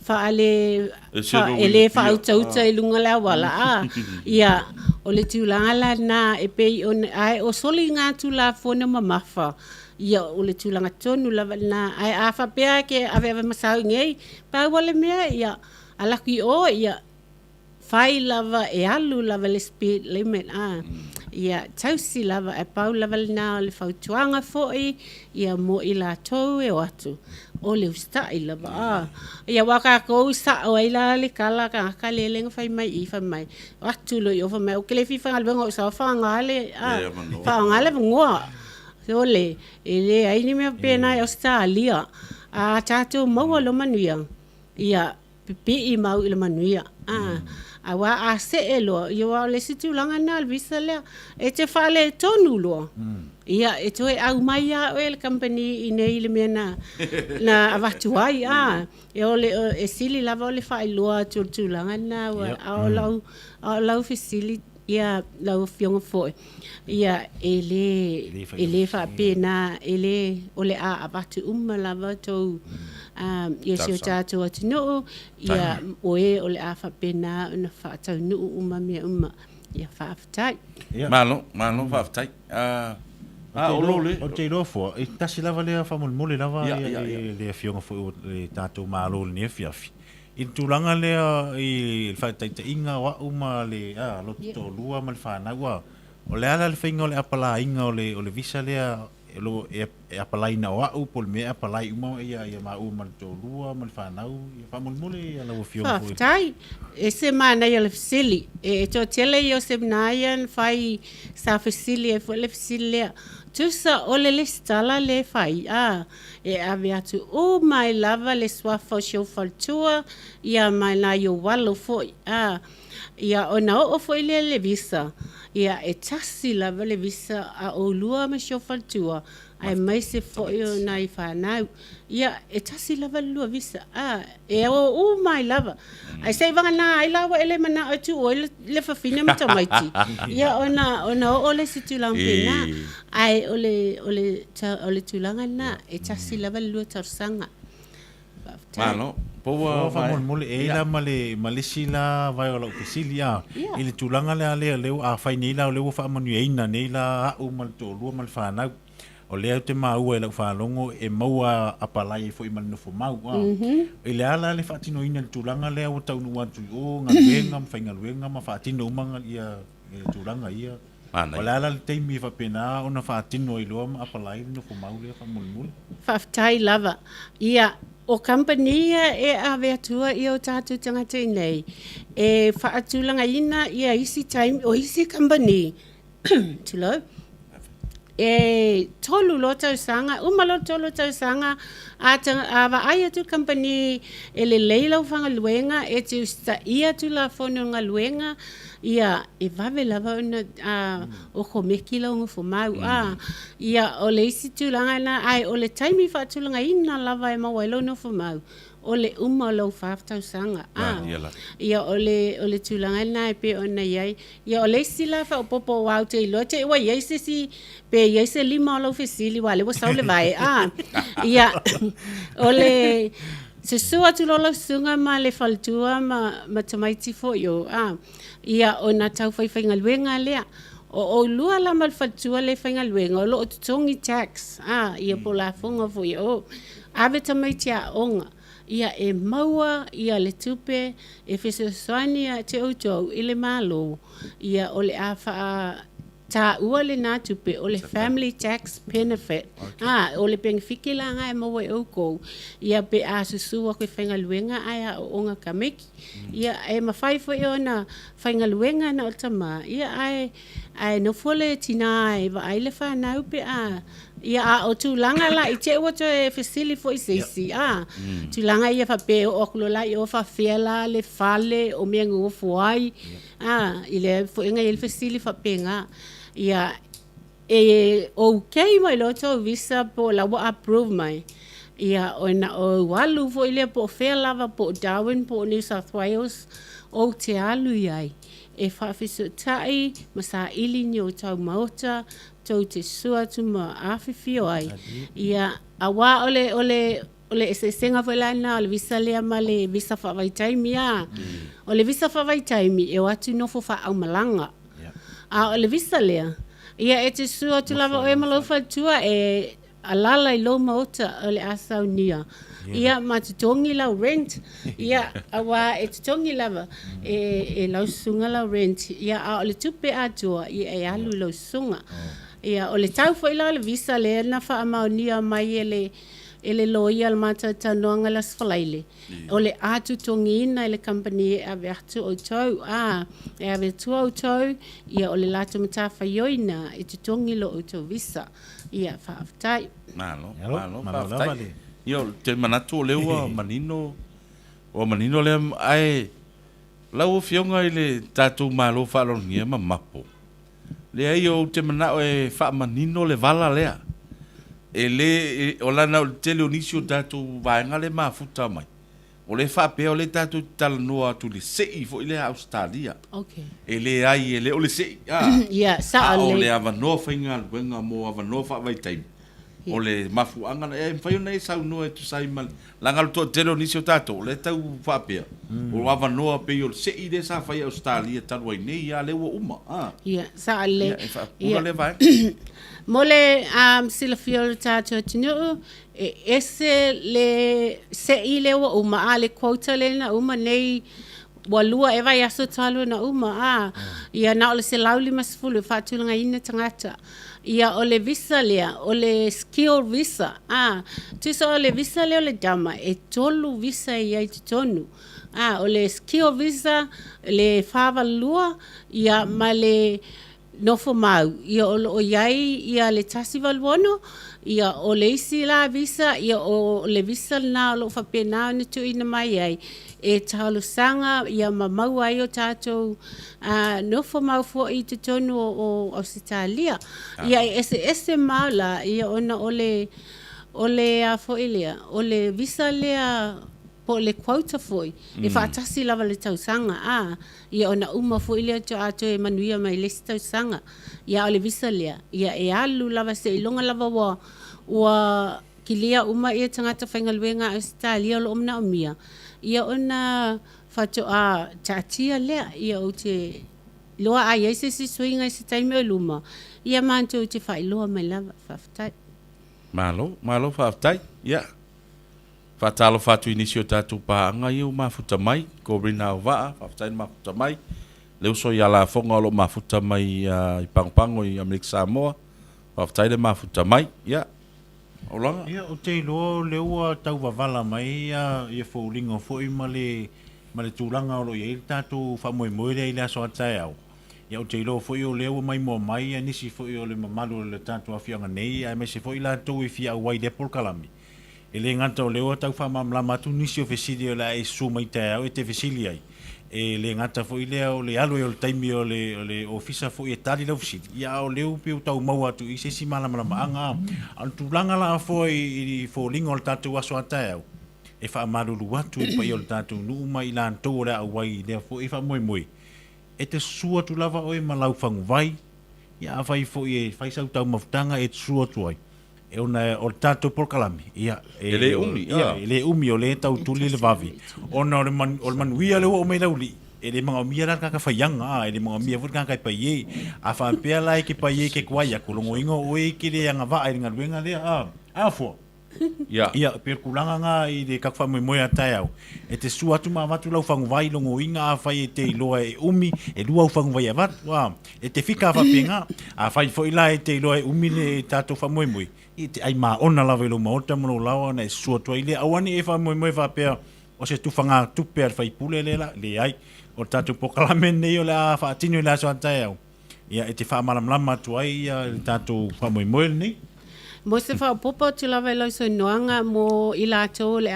fa ele fa uta i lunga la wala ia o le tulanga la na e pe on ai o soli nga tu la fona mamafa ia o le tulanga tonu la na ai afa pe ke ave masau ngei pa wale mea ia alaki o ia fai lava e alu lava le speed limit ia tausi lava e pau lava na le fautuanga foi ia mo i la tou e atu o le ustai lava ia waka ko sa o ila le kala ka le lenga fai mai atu lo yo fa mai o ke le fifa ngal bengo sa fa ngale fa ngale ngoa so le ele ai ni me pena Ausetalia a tatu mau lo manuia ia pipi i mau i lo manuia awa a se elo yo le situ langa na visa le e te fale tonu lo ia e toe au mai a o le company i nei le mena na avatuai e ole e sili lava le fai loa tu langa na o lau facility ia lau fionga foi ia ele fa pena ele ole a avatu lava to ia si tato atino ia oe ole a fa pena na fa tau nu mia ia fa aftai malo fa aftai o te rofo e tasi lava le fa mole lava le fionga foi le tato malo ne fiafi i tulanga le i fa taita inga wa uma le lo to lua mal fa na wa o le ala le finga le apala inga o le visa le lo e apala ina wa u pol me apala uma ia ma u mal to lua mal fa na u fa mole ia la fio foi tai ese mana ia le fisili e to tele yo semnayan fai sa fisili e foi le fisili tusa ole le stala le fai e ave atu o mai lava le swafa show faltua ia mai na yo walo foi ia ona o foi le visa ia e tasi lava le visa a o lua me show faltua ai mai se foi na i fa na ia e tasi lava lua visa e o mai lava ai sei vanga na ai lava ele mana atu o le fa fina mata maiti ia ona o le situlang pena ai ole tulanga na e tasi lava lua tarsanga malo po fa mole e la male sila vai o ke silia ile tulanga le a fa ni la le fa manu ina nei la o mal to lu mal fa na o le te mau e la fa longo e maua apalai foi mal no fo mau ile ala le fa tino ina tulanga le o tau no atu o nga fainga luenga ma fa tino manga ia tulanga ia o le ala le teimi fa pena ona fa tino i lo apalai no fo mau le fa mul fa tai lava ia o compania e ave atua i o tatu tangata nei e fa atulanga ina ia isi time o isi company tulo e tolu lo tau sanga umalo tolu tau sanga ava ai atu company ele leila fanga luenga e tu sta ia tu la fono nga luenga ia e vave lava na o komeki la ngo fomau ia o le isi tu langa na ai o le time fa tu langa ina lava e mawelo no fomau o le lo faftau sanga ia o le tu langa na pe ona ia o le sila fa popo wa te lo te wa ia si pe ia se lima lo fesili wa le wa saule vai ia o le se sua tu lo sunga ma le faltua ma tamaiti fo yo ia ona tau fai ngaluenga lea o lua la mal faltua le fai ngaluenga lo tongi tax ia pola fonga fo yo ave tamaiti onga ia e maua ia le tupe e fesosania te autou ile malo ia ole afa ta ua le nā tupe o le family tax benefit o le pengfiki la ngai maua e aukou ia pe a susua koe whaingaluenga ai a o onga kameki ia e mawhai fo e ona whaingaluenga na o tama ia ai no fole tina ai wa ai le whanau pe ia o tūlanga la i te ua to e fesili fo i seisi tūlanga ia whape o okulo la i o whawhea la le fale o mea ngu fuai i le fo inga i le fesili whapenga ia e o kei mai lo to visa po la wa approve mai ia o na o walu fo i le po whea lava po Darwin po New South Wales o te alu iai e whawhiso tai masa ili ni o tau maota tau te sua tu ma awhiwhio ai. Ia awa ole e senga whelana o le visa lea ma le visa whawai taimi O le visa whawai taimi e watu nofo wha au malanga. O le visa lea. Ia e te sua tu lava o e malo whatua e alala I lo maota o le asau nia. Ia matutongi lau rent. Ia awa e tutongi lava e lau sunga lau rent. Ia a ole tupe atua ia e alu lau sunga. Ia ole tau fo ila le visa le na fa amaunia mai ele loia le mata tanoanga las falaile. Ole atu tongina ele company a vertu o tau e a vertu o tau ia ole latu mata fa yoina e tutongi lo o tau visa. Ia fa aftai. Malo malo fa yo te manatu le wa manino le ai lau fionga ile tatu malo fa lo ngia mapo le ai o te mana e fa manino le vala lea ele o lana o tele onisio tatu vaenga le mafuta mai o le fa pe o le tatu talanoa tu le sei fo ile Ausetalia Okay. ele ai ele o le sei Ia sa o ale. le ava no fainga wenga mo ava no fa vai tai o le mafu anga e fai nei sau no e tu sai mal langa to tele onisio tatu le tau fa pe o ava no pe o sei de sa fai Ausetalia tanu ai nei ya le wo uma Ia sa ale. ia le vai Mole sila fiol tato tinu ese le se ile wa uma ale quota le na uma nei walua eva ya so talo na uma ia na ole se lauli masfulu fatulanga ina tangata ia ole visa lea ole skill visa tu so ole visa le ole dama e tolu visa ia i tonu ole skill visa le fava lua ia male no fo mau ia o iai ia le tasi valwono ia o le isi la visa ia o le visa na lo fa pena ni tu ina mai ai e talo sanga ia mamau ai o tato no fo mau fo i te tonu o Ausetalia ia ese mala ia ona ole a fo ilia ole visa lea po le quota foi e fatasi lava le tausanga ia ona uma foi le ato e manuia mai le tausanga ia ole visa lea ia e alu lava se ilonga lava wa kilia uma ia tangata faingaluenga Ausetalia lo omna omia ia ona fato tatia lea ia o te loa ai se swinga se taime luma ia manto te fai loa mai lava faftai malo faftai ia Fatalo fatu inisio tatu paanga iu mafuta mai ko rina ova faftai mafuta mai leu so ia la fonga lo mafuta mai i pangpango i Amerika Samoa faftai le mafuta mai ia olanga ia o te lo leu tau wavala mai ia fo lingo fo i male tulanga o lo ia tatu fa moi le ila so atai au ia o te lo fo i o leu mai mo mai nisi fo i o le mamalu le tatu afianga nei ai me se fo i la to i fia wai de por kalami ele ngata o leo tau fa mamla matu nisi o fesili o la e su mai te au e te fesili ai e le ngata fo ile o le alo o le taimi o le ofisa fo e tali la fesili ia o leo pe o tau mau atu i se si mala anga an tu langa la fo i fo lingo o tatu aso ata au e fa maruru atu i pa i o tatu nu mai la to la wai le fo e fa moi e te sua tu lava o e malau fangu vai ia fai fo e fai sau tau mafutanga e sua tu ai e ona o tato por kalami ia ele umi o le tau tuli le vavi ona o manuia le o me lauli ele mga mia la ka faianga ele mga mia fut ka pa ye a fa pe la ke pa ye ke kwaya kulongo ingo o e ke le nga va nga luenga le fo ia per kulanga nga i de ka fa mo ya tau e te su atu ma vatu lau fangu vai longo inga a fa te loa e umi e lua fangu vai avat wa e te fika fa penga a fa fo ila e te loa e umi le tato fa mo i te ai ma ona la velo ma ota mo lawa na e su atu ile awani e fa mo fa pe o se tu fanga tu per fa pule le ai o tato pokalamen nei o la fa tinu la so tau ia e te fa malam tu ai tato fa mo nei mo se fa popo te lava lo so noanga mo ila to le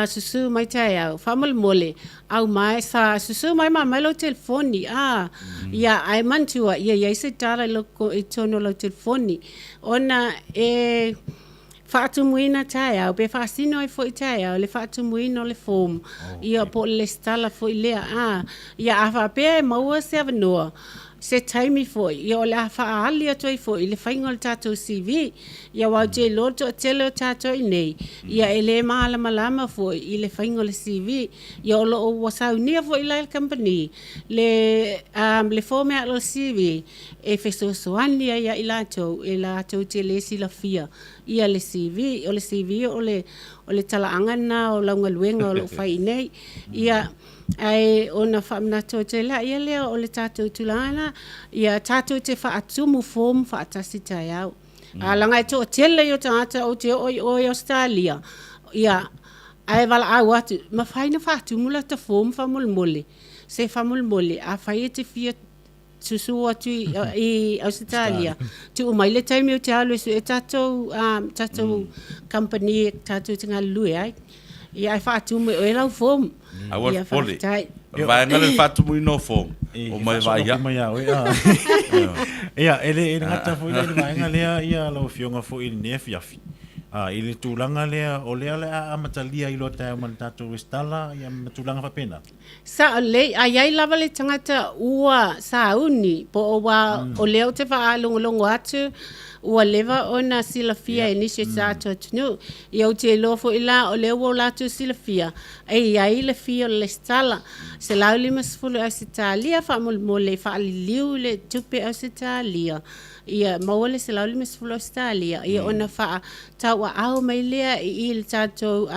susu mai tai au famal mole au mai sa susu mai ma lo telefoni ia ai mantua ia se tara lo ko itono lo telefoni ona e fatu muina tai au be fasino e foi tai au le fatu muino le form ia po le stala foi le ia afa pe mo se avno se taimi foi ia o le afaaali atu ai foi i le faiga o le tatou CV ia wau te loto a tele o tatou i nei ia e lē malamalama foi i le faiga o le CV ia o loo ua saunia foi i lai le company le fomea lo CV e fesoasoani ia i latou e latou te lē silafia ia le CV o le talaaga na o laugaluega o loo fai nei ia ai ona whaamnato te la ia lea o le tātou tulana ia tātou te whaatumu form whaatasi tai au. Langa e tō tele i o tangata o te o Australia ia ai wala au atu ma whaina whaatumu la ta form whamulmole se whamulmole a whai e te fia susu atu i Ausetalia tu umaile taimi o te alu e tātou company tātou tinga lue ai ia ai whaatumu e lau form ia pole vai ngale whaatumu i no form o mai vai ia ia ele ngata foi le vai ngale ia lo fionga foi i ne fiafi ile tulanga lea o lea a matalia i lo ta man tatu stala ia tulanga fa pena sa le ai lava le tangata ua sauni po o leo te fa longo atu ua leva ona silafia initiates atu tunu ia o te lofo ila o leo o latu silafia ai le fia le stala se lauli masfulu Ausetalia fa mole fa liu le tupe Ausetalia ia mawale se lauli masfulu Ausetalia ia ona fa tawa au mai lea i le tatou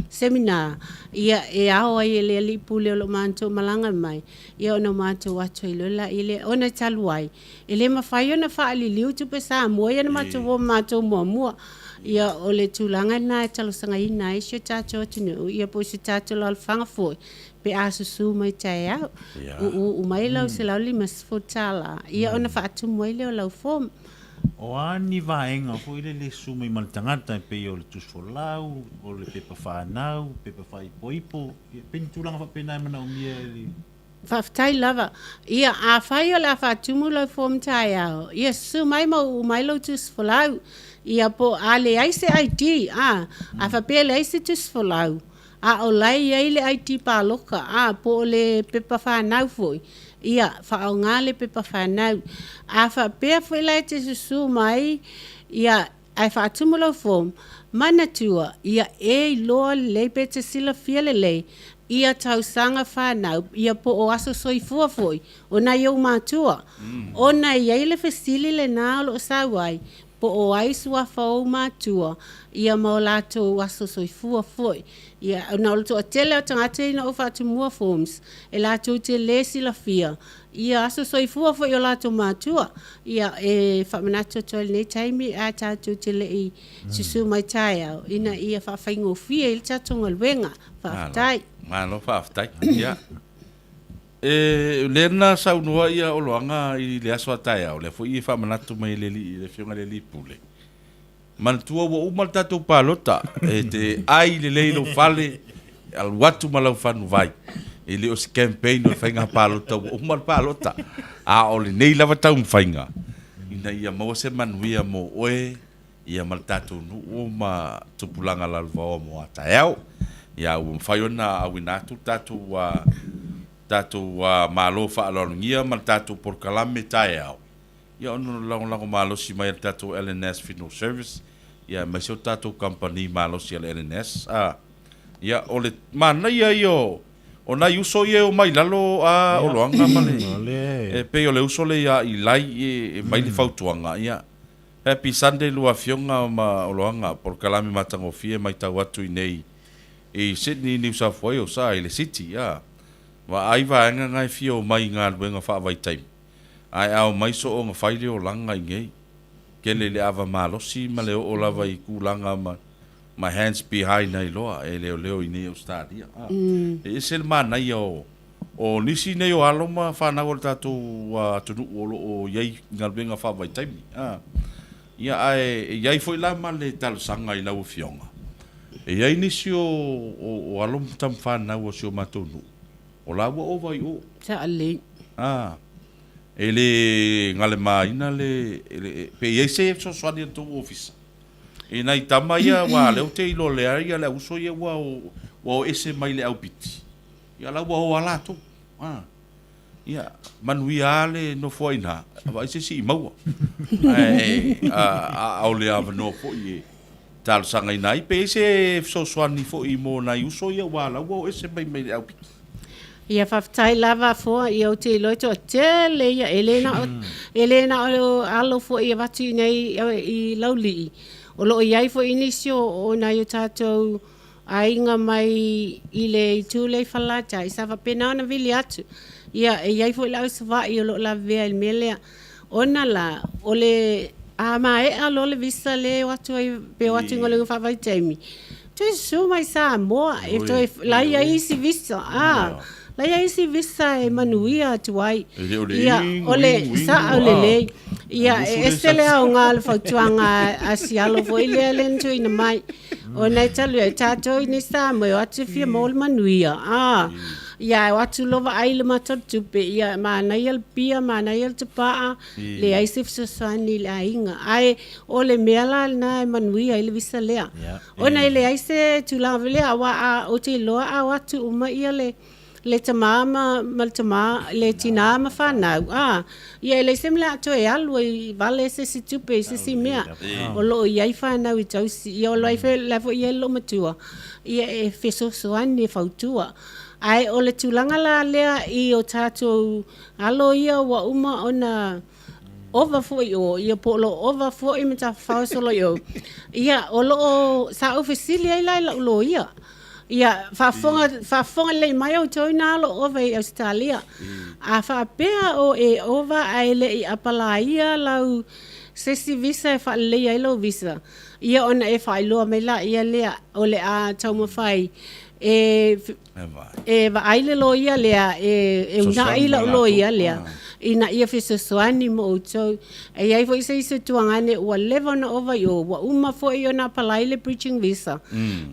seminar ia e au ai le lipule lo manto malanga mai ia ona manto watu i lola ile ona taluai ile mafai ona fa liu tupe sa moia na mato mua ia o le tulanga na talo sanga ina isho tatou tunu ia po si tatou la fanga foi pe asusu mai tai au u mai lau se lau limas fotala ia ona fa atu mai le lau fom o ani vaenga foi le sumai mal tangata pe o le tusfolau o le pepa fanau pepa fai poipo pen tulanga fa pena mana o mia Whaftai lava. Ia a whai o la whatumu lau fom tai au. Ia su mai mai lau tus folau. Ia po a le aise IT. A whapea le aise tus folau. A o lai ai le IT pa loka. A po le pepa whanau foi. Ia whao ngā le pepa whanau. A whapea foi lai te susu mai. Ia ai whatumu lau fom. Mana tua. Ia e loa le pete sila fia le lei. Ia tausanga whanau, ia po o aso soifua foi, ona iau mātua. Ona iai le fesili le nā lo sawai, po o aisua whau mātua, ia mau lato o aso soifua foi. Ia ona o to atele o tangata ina o whatumua forms, e lato te lesi la fia. Ia aso soifua foi o lato mātua, ia e whamanato toa nei taimi a tātou te le i susu mai tai au, ina ia whawhaingo fia ili tatonga luenga, whawhtai. Malo whaftai, ia. Lena saunua ia o loanga i le aso atai au, le fo i whamanatu mai le fionga le lipule. Manatua wa umal tatou palota, te ai le leilo fale, al watu malau whanu vai. E le o si campaign o whainga palota, wa umal palota. A o le nei lava tau mwhainga. Ina ia maua se manuia mo oe, ia mal tatou nu o ma tupulanga lalva o mo atai au. Ia u mfaiona awinatu tatu wa malo fa'alonia mal tatu por kalame tai au. Ia ono lango malo si mai tatu LNS Funeral Service. Ia mai so tatu company malo si LNS. Ia ole mana ia yo. Ona uso ye o mai lalo o loanga male. E pe ole uso le ia i lai e mai le fautuanga ia. Happy Sunday lua fionga ma o loanga por kalame matangofie mai tau atu i nei. E Sydney, New South Wales, i le city, ia. Wa ai vaenga ngai fio mai ngā luenga whaavai taimi. Ai au mai so o ngā whaile o langa i ngei. Kele le awa malosi ma leo o lava i kūlanga ma my hands behind nei loa e leo i nei o Australia. E sel mana i o nisi nei o alo ma whanau o tātou tunu o iei ngā luenga whaavai taimi. Ia ai iei foi la ma le talo sanga i lau fionga. E ai nisi o alom tam whanau o si o matonu. O la ua o vai o. Sa ale. E le ngale maina le pe iei se e so swani atu office. E nai tama ia wa leo te ilo le aria le uso ia wa o ese mai le au piti. Ia la ua o ala tu. ia manuia le no foina vai se si mau au le ava no fo i tal sanga nai pe se so swani fo i mo na uso ia wala wo ese mai au ia whaftai lava fo i o te loito tele ia Elena alo fo i watu nei i lauli o lo iai fo inisio o na i tātou ainga mai i le tūlei whalata i sawa pena na vili atu ia iai fo i lau sawa i o lo la vea il melea ona la o le alo le visa le watu ai pe watu ngole ngawhawai taimi tu su mai Samoa e to lai ai si visa la ia isi visa e manuia tuai ia ole sa ole le ia estele au ngal fautuanga asialo fo ile lentu ina mai ona talu e tato ni sa mo atu fia mol manuia ia watu lova ai le matatu pe ia mana ia pia mana ia tapa le ai sif sosani le ainga ai ole mela na manuia ile visa le ona ile ai se tula vele awa o te loa watu uma ia le tamama le tinama whanau ia le semla to e alu i vale se si tupe se si mea o lo iai whanau i tausi ia o lo ai lefo ia lo matua ia e feso soani e fautua ai o le tulanga la lea i o tātou alo ia wa uma ona ova foi o ia po lo ova foi me ta fausolo yo ia o lo sa ofisilia ila lo ia ia fafonga le mai o toina lo ova i Ausetalia a fa pea o e ova ai le i apalaia lau sesi visa e fa le ia lo visa ia ona e fa lo me la ia le o le a tauma fai va ai le lo ia le una i lo ia le ina ia fisa soani mo so e ai foi se tuangane o level na over yo wa uma foi yo na palai le preaching visa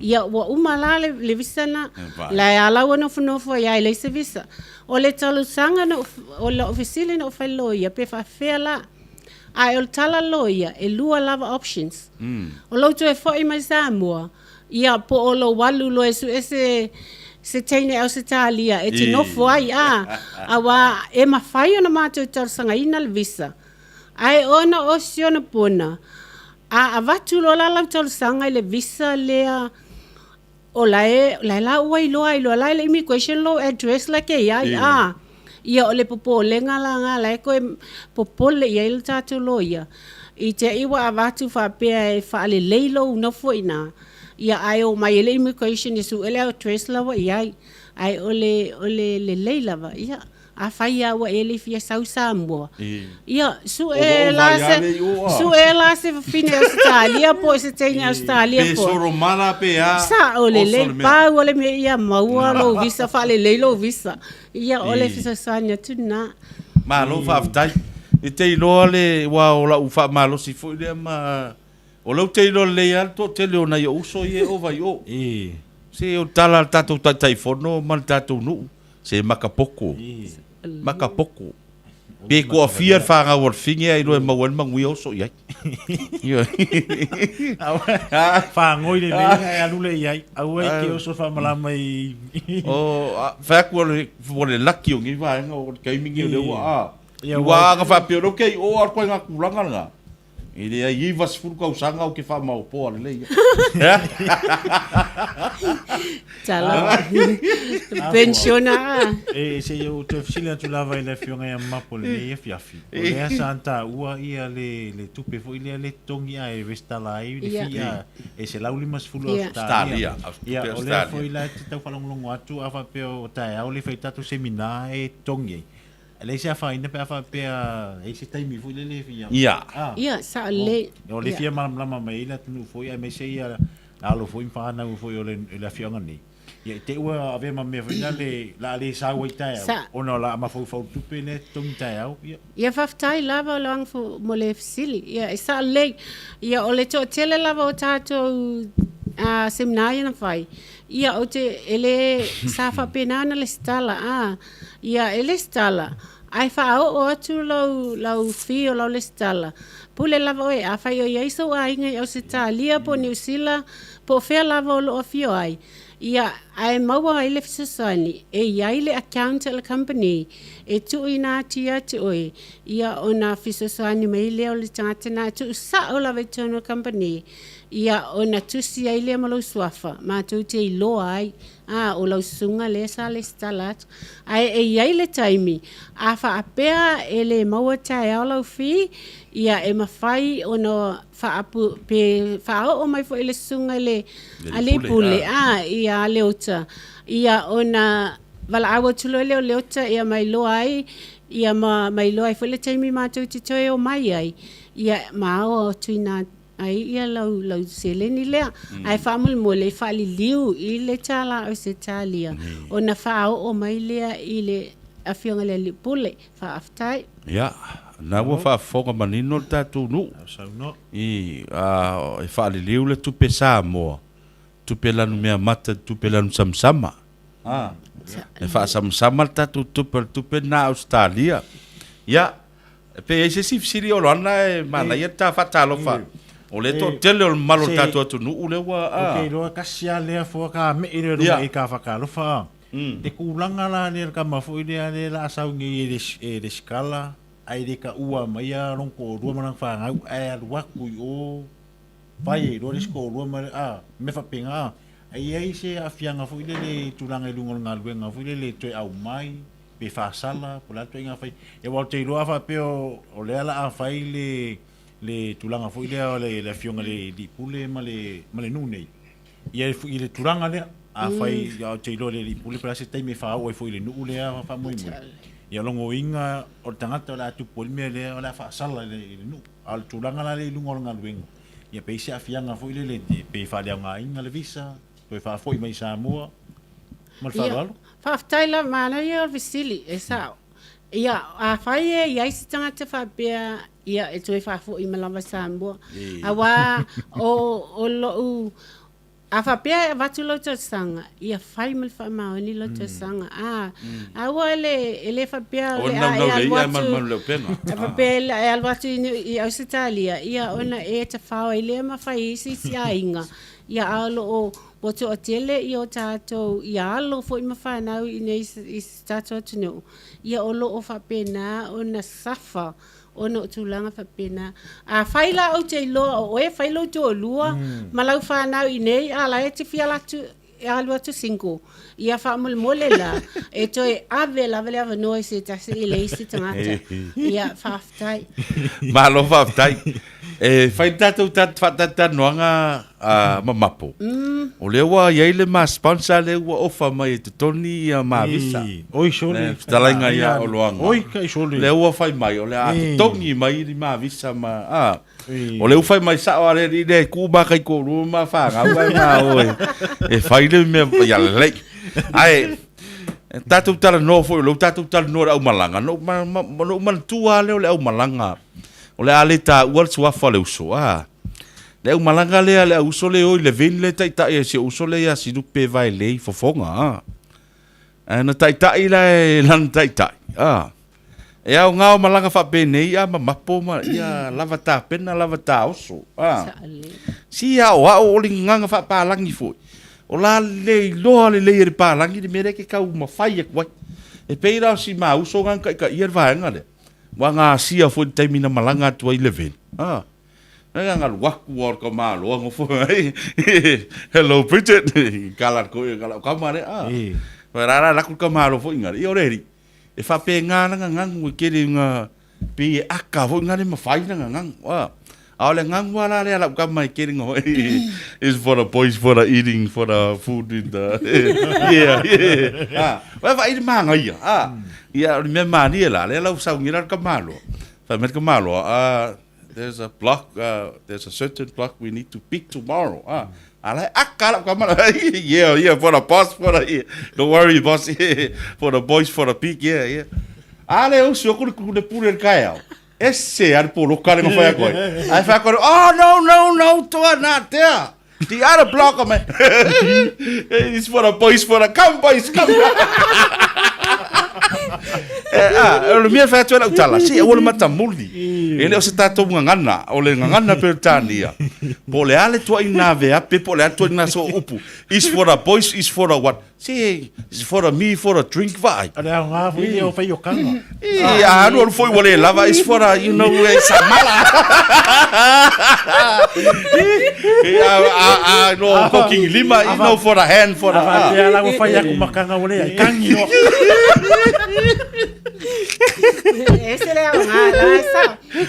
ia wa uma la le visa na la ala no fo ia le se visa o le talo sanga no o le ofisile no fa lo ia pe fa fela ai o tala lo ia e lua lava options o lo to e foi mai Samoa ia po o lo walu lo ese se teine Ausetalia e te nofo ai awa e mawhai ona mātou tarsanga ina le visa ai ona o si ona pona a watu lo la lau tarsanga i le visa lea o lai la uai lo lai le immigration law address la ke ai ia o le popo le ngala lai koe popo le ia il tātou lo ia i te iwa a watu whapea e whaale leilo nofo ina ia ai o mai ele immigration isu ele o trace lava ia ai ole le lava ia a fai wa ele fia sau Samoa ia su e la se fine Ausetalia po se tene Ausetalia po so romana pe sa ole le pa ole me ia maua lo visa fa le lo visa ia ole fisa sanya tuna malo fa aftai e te lo le wa o la ufa malo si fu le ma o lo te lo le alto te le ona yo uso ye ova yo se o tala tato tai fono mal tato nu se makapoko be ko afia fa nga wor finge ai lo ma wen mangui oso ye fa ngoi le alu le ai au ai ke oso fa mala mai o fa ko le lucky ngi va nga o kai mingi le wa wa nga fa pe o ke o ar ko nga kulanga nga ele aí vai se furcar o sangue ao que faz mal por ali tala pensiona se eu te oficina tu lava ele fionga ya mapole e fiafi o santa ua ia le tupe fo ile le tongi ai vestala ai le fia e se lauli mas fulu Ausetalia ia o le fo ile te tau falonglongo atu afa pe o tai au le feita tu seminar e tongi ele se fa ina pe fa pe e se taimi fu le fia ia sa le o le fia mama mai la tu fo ia me se ia alo fo impa na fo yo le fia ngani ia te ua ave ma me fina le sa wa tai ona la ma fo tu pe ne tung tai au ia fa tai lava lang fo mo le sili ia sa le ia o le to tele lava o tato seminaria na fai ia o te ele sa fa penana le stala ia ele stala ai fa o atu lau fio lau le stala pule lava oe a whai o iaiso a inga i Ausetalia po New Zealand po whea lava o loo fio ai. Ia ai maua ai le fisasani e iai le account le company e tu ina tia te oe. Ia ona fisasani mai leo le tangata na tu sa o lava tono company. Ia ona tusi ai le malo swafa ma tu te iloa ai o lau sunga le sa le stalat ai e iai le taimi a fa apea e le maua tae au lau fi ia e mawhai ono fa apu pe fa o mai fo ele sunga le ale pule ia le ota ia ona wala awa tulo le ota ia mai loa ai ia mai loa ai fo le taimi ma tu te toi o mai ai ia ma o tuina ai ia lau seleni lea ai famul mo le fali liu I le tala Ausetalia ona fa o mai lea I le afionga le pule fa aftai ya na wa fa fonga manino tatu nu I e fali liu le tu pesa mo tu pela no mea mata tu pela no samsama e fa samsama tatu tu pe na Australia ya pe ese sifsiri o lana e mana ia ta fatalo fa o le to tele o malo tatu atu nu ule wa okay lo kasia le fo ka me ire ro I ka fa ka lo fa te kulanga la le ka mafu ile le la sa ngi de skala ai de ka ua mai a ron ko ro mana fa nga ai wa ku o vai ro le sko ro ma me fa pinga ai se afianga fu ile le tulanga lungo nga luenga fu ile le toi au mai pe fa sala po la toi nga fa e wa te ro fa pe o le ala a fa le tulanga fo le fionga le di pule ma le nune ia le tulanga le a fai ya te lo le di pule para se tai me fa o fo le nu le a fa moi ia longo inga o tangata la tu pole me le la fa sala le nu al tulanga la le lungo nga luenga ia pe se afianga fo le pe fa le nga inga le visa pe fa fo mai Samoa mal fa lo fa taila mana ia visili esa ia a fai ia isi tangata fa bea ia e toi fa fo I malava Samoa awa o lo a fa bea vatu lo to sanga ia fai mal fa ma ni lo to sanga awa ele fa bea o ia mal le pena fa bea al vatu I Ausetalia ia ona e ta fa ile ma fai si ainga ia alo o to tele I o tato ia alo fo I mawhanau I nei I tato atuno ia o lo o whapena o na safa o no tulanga whapena a whaila au te loa o e whailo to o lua malau whanau I nei a la e te whialatu e alua tu sinko ia whamul mole la e toi ave la vele ava noi se tasi I leisi tangata ia whaftai malo whaftai e fai tatu tata noanga mamapo o le wa ia le ma sponsor le wa ofa mai te toni ia ma visa oi sole talainga ia o loanga oi kai sole le wa fai mai o le a toni mai di ma visa ma o le fai mai sa o le ku ba kai ko ru ma fa nga wa ma oi e fai le me ia le ai tatu tala no fo lo tatu tala no au malanga no man tua le au malanga o le aleta ual suafa le uso le au malanga le uso le o le vin le tai tai se uso le ya si dupe vai le fofonga na tai tai le lan tai tai e au ngao malanga fa bene ia mapo ma ia lavata pena lavata uso si ya o linganga fa palangi fo o la le lo le palangi de mere ke ka uma fai kwa e peira si ma uso ngan ka ia va ngale wanga sia fo taimina malanga tu 11 nga waku or ko malo ngo fo hello Bridget kala ko kamare para la ku kamaro fo ngari i oreri e fa pe nga ngang kiri nga pi aka fo ngari ma fai ngang ale ngang wala le la kamai kiri ngo is for the boys for the eating for the food in the wa fa i manga ia me mani la le la sa ngira kamalo fa met kamalo there's a certain block we need to pick tomorrow ala akala kamalo yeah for the boss don't worry boss for the boys for the pick yeah ale o sio ku le pure kaya esse al polo kale mo fa ko ai fa ko no to not there the other block man it's for the boys for the come boys come O le mea whea tuela utala, si o le matamuli. Ele o se tatou ngangana, o le ngangana Peretania. Po le ale tua ina vea, pe po le ale tua ina so upu. Is for a boys, is for a what? Si, is for a me, for a drink vai. Ale au ngā fui o whai o kanga. Anu o foi wale lava, is for a, you know, samala. No cooking lima, you know, for a hand, for a... Awa te ala o whai aku makanga wale ai kangi no. Ese le au ngā la sa.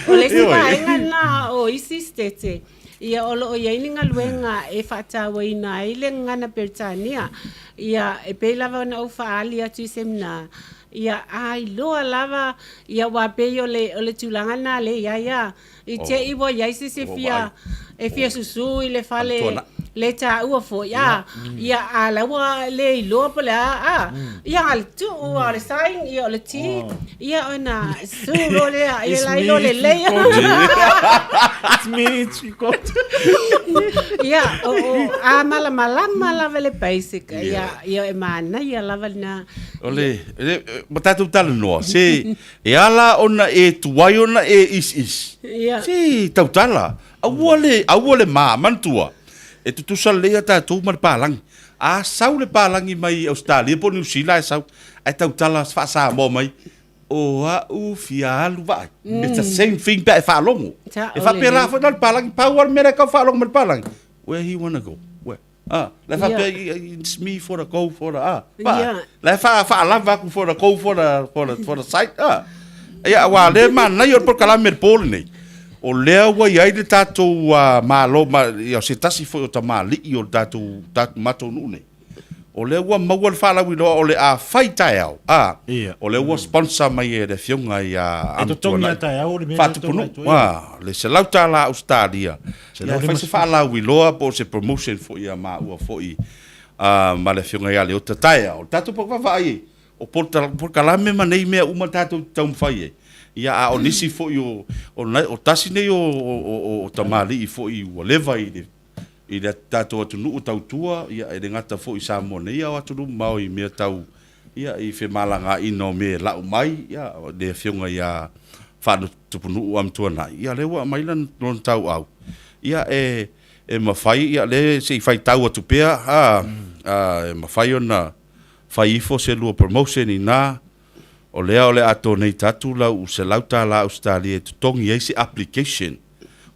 O le si paenga na o isi stete. Ia olo o iaini ngā luenga e whaatawa ina ele ngana Peretania. Ia e pei lava na o whaali atu i semina. Ia ai loa lava ia wapei o le tūlanga nā le ia. I te iwa iaisi se fia e fia susu i le fale le ta ua fo ia. Ia a lawa le i loa pole a. Ia al tu o le saing ia o le ti. Ia ona suro le a ia lai lo le leia. It's me, it's you got. Ia o a malama lava le basic. Ia e mana ia lava na. Ole, matatu tala noa. Se, e ala ona e tuwai ona e is. Si, tau tala. Aua le maa mantua. E tutusa lea tātou ma le pālangi. A sau le pālangi mai Ausetalia po New Zealand e sau. E tau tala whaasa mo mai. O au fialu vai. It's the same thing pa e whaalongo. E whapera fo na le pālangi. Pau al mera kau whaalongo ma le pālangi. Where he wanna go? Where? Le whapera, it's me for the go for the Le whaalava ku for the go for the site. Ia wa le mana i o por kalame le pole nei. O lea wa iai le tātou mālo, ia se tasi foi o ta māli i o tātou matou nune. O lea wa maua le whalawi loa o le a whai tai au. O lea wa sponsor mai e le fionga i a E to tongi a tai au le mea. Whatupunu. Le se lauta la Ausetalia. Ia whai se whalawi loa po se promotion foi a maa ua foi ma le fionga i a le o ta tai au. Tātou po whawai o por kalame manei mea uma tātou taumwhai e. Ia a o nisi fo o tasi nei o tamali i fo i waleva i le tātou atu nuu tautua ia e ngata fo i Samoa nei au atu nuu mau i mea tau ia i whe malanga ino me lau mai ia le fionga ia whanu tupunu am tuana ia lewa mailan non tau au ia e mawhai ia le se i whai tau atu pea e mawhai ona whai ifo se lua promotion i nā o lea o le ato nei tatu lau se lauta la Ausetalia tu tongi eisi application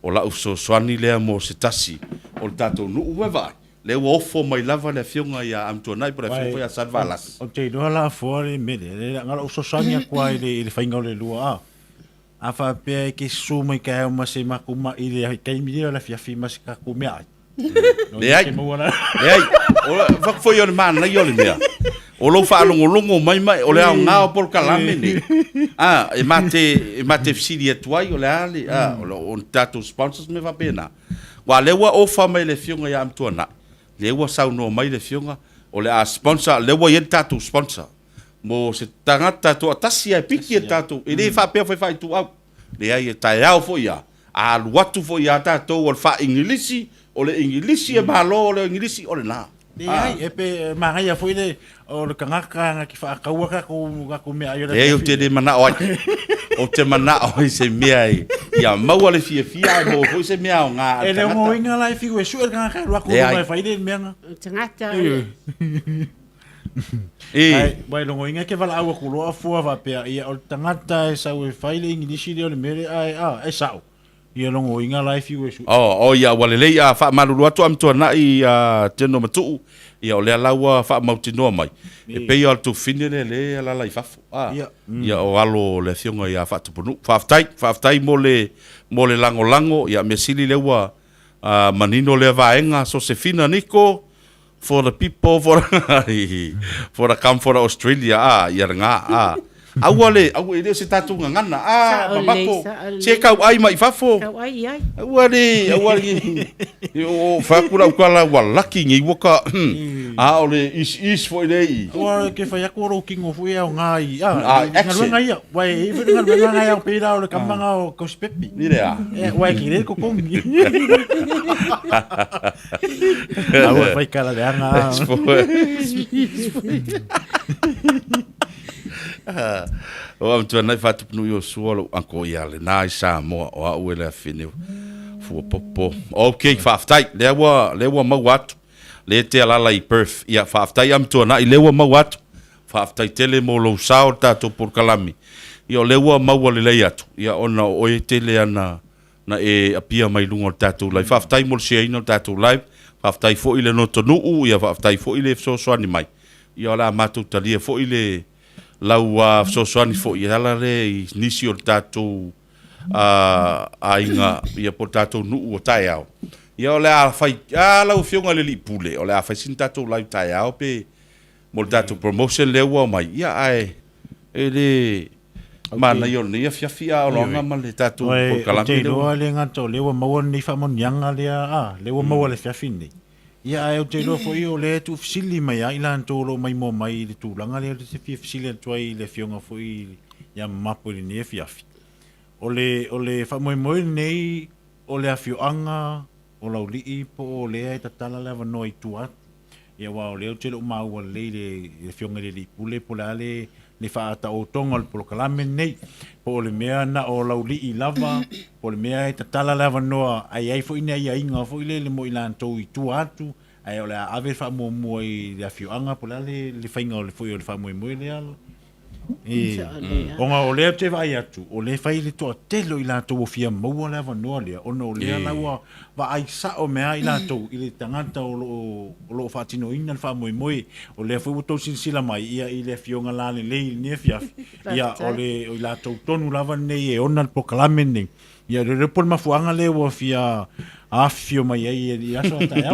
o lau so swani lea mo se tasi o le tatou nuu wewa le ofo mai lava le fionga ia amtuanai po le fionga ia sadvalas O te idoa la fuare mele, le ngara uso sangia kua i le whainga o le lua a wha pia ke suma i ka eo ma se makuma i le kaimiri o le fiafi ma se kaku mea ai. Le ai, o whakfoi o le mana i o le mea. O lo whaalongolongo mai, o le au ngā o por kalame ni. E mate fisiri atuai o le ale, o tātou sponsors me whapena. Wa lewa ofa mai le fionga ia amtuana. Lewa sauno mai le fionga, o le a sponsor, lewa ien tātou sponsor. Mo se tangata to atasi ai piki e tātou, e le whapea whai tu au. Le ai e tai au fo ia, a luatu fo ia tātou o le wha ingilisi, o le ingilisi e malo o le ingilisi o le nā. Ai, e pe mangai a foi le o le kangaka nga ki whaakaua kako mea ai o le fiafi. O te mana oi. O te mana oi se mea i. Ia maua le fia e mo foi se mea o ngā. E le mo inga lai figu e su e kangaka rua kuru mai whaide mea nga. Tangata. Ai, wai longo inga ke wala aua kuroa fua wapea. Ia o tangata e sau e whaile ingilisi leo le mere ai, e sau. Ia longo inga lai figu e su. Ia walelei a wha maruru atu amtuana i teno matuu. Ia o lea laua wha mautinoa mai. E pei o altu fine le alala i fafu. Ia o alo le fionga ia wha tupunu. Whaftai mo le lango. Ia me sili leua manino le vaenga so se fina niko. For the people, for the come for Australia, ia ngā, Auale, ele se tatu ngana, babako. Se kau ai mai fafo. Kau ai ai. Auale, o fakura kala walaki ngi waka. Ole is for dei. O ke fa yakoro kingo fu ia ngai. Ngai, wai, even ngai au pira o le kamanga o kospepi. Ni rea. Wai kire ko kongi. Aua vai kala de anga. O am tu nai fatu pnu yo suolo anko ia le nai Samoa o au ele afine fu popo. Okay, faftai lewa mawat. Le te alala I Perth. Ia faftai am tu na lewa mawat. Faftai tele mo lo sao tato por kalami. Ia lewa mawa le lei atu. Ia ona o e tele ana na e apia mai lunga tato live. Faftai mo se ino tato live. Faftai fo ile no tonu ia faftai fo ile so ani mai. Ia la matu talia fo ile lau so ani fo ia la re nisi o tato a inga ia po tato nu o tai au. Ia ole a fai lau fionga le li pule. Ole a fai sin tato live tai au pe mo tato promotion lewa mai. Ia ai ele mana yo ni fia o longa ma le tato por kalami. Te loa le ngato lewa maua ni fa mon yanga le lewa maua le fiafini. Ia ai o te loa fo o le tu fisili mai ai lan tolo mai mo mai le tu langa le te fisili tuai le fionga fo ia mapo le ni fiafi. O le fa mo nei o le afioanga o la uli po o le ai tatala le vanoi tuat. Ia wa o le te lo mau le fionga le pule polale ni faata o tonga po kalame nei po le mea na o lauli I lava po le mea ta tala lava noa ai fo ina ia inga fo ile le mo ilan to I tu atu ai o le ave fa mo mo I le afioanga po le fainga o le fo I le fa mo mo le ala onga o le te vai atu o le fai le to telo ila to fia mo lava noa le ono le lawa va ai sa o mea ila to ile tangata o lo fatino ina fa mo o le fo to sila mai ia ile fionga la le ni fia ia o le ila to tonu lava nei e ona po kalame nei ia le por mafuanga le wo fia afio mai ia so ta ia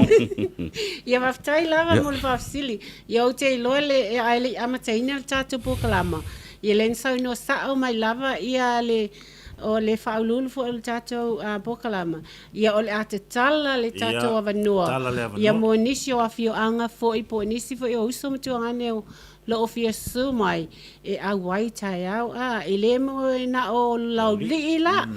ia maftai lava mo le fafsili ia o te loele ai le amataina tatu po kalama ia len sa no sa o mai lava ia le o le faululu fo le tato po kalama ia o le atatala le tato avanua ia mo nisi o afio anga fo I po nisi fo o uso mtu ane lo ofia su mai e a wai tai au ele mo na o lauli la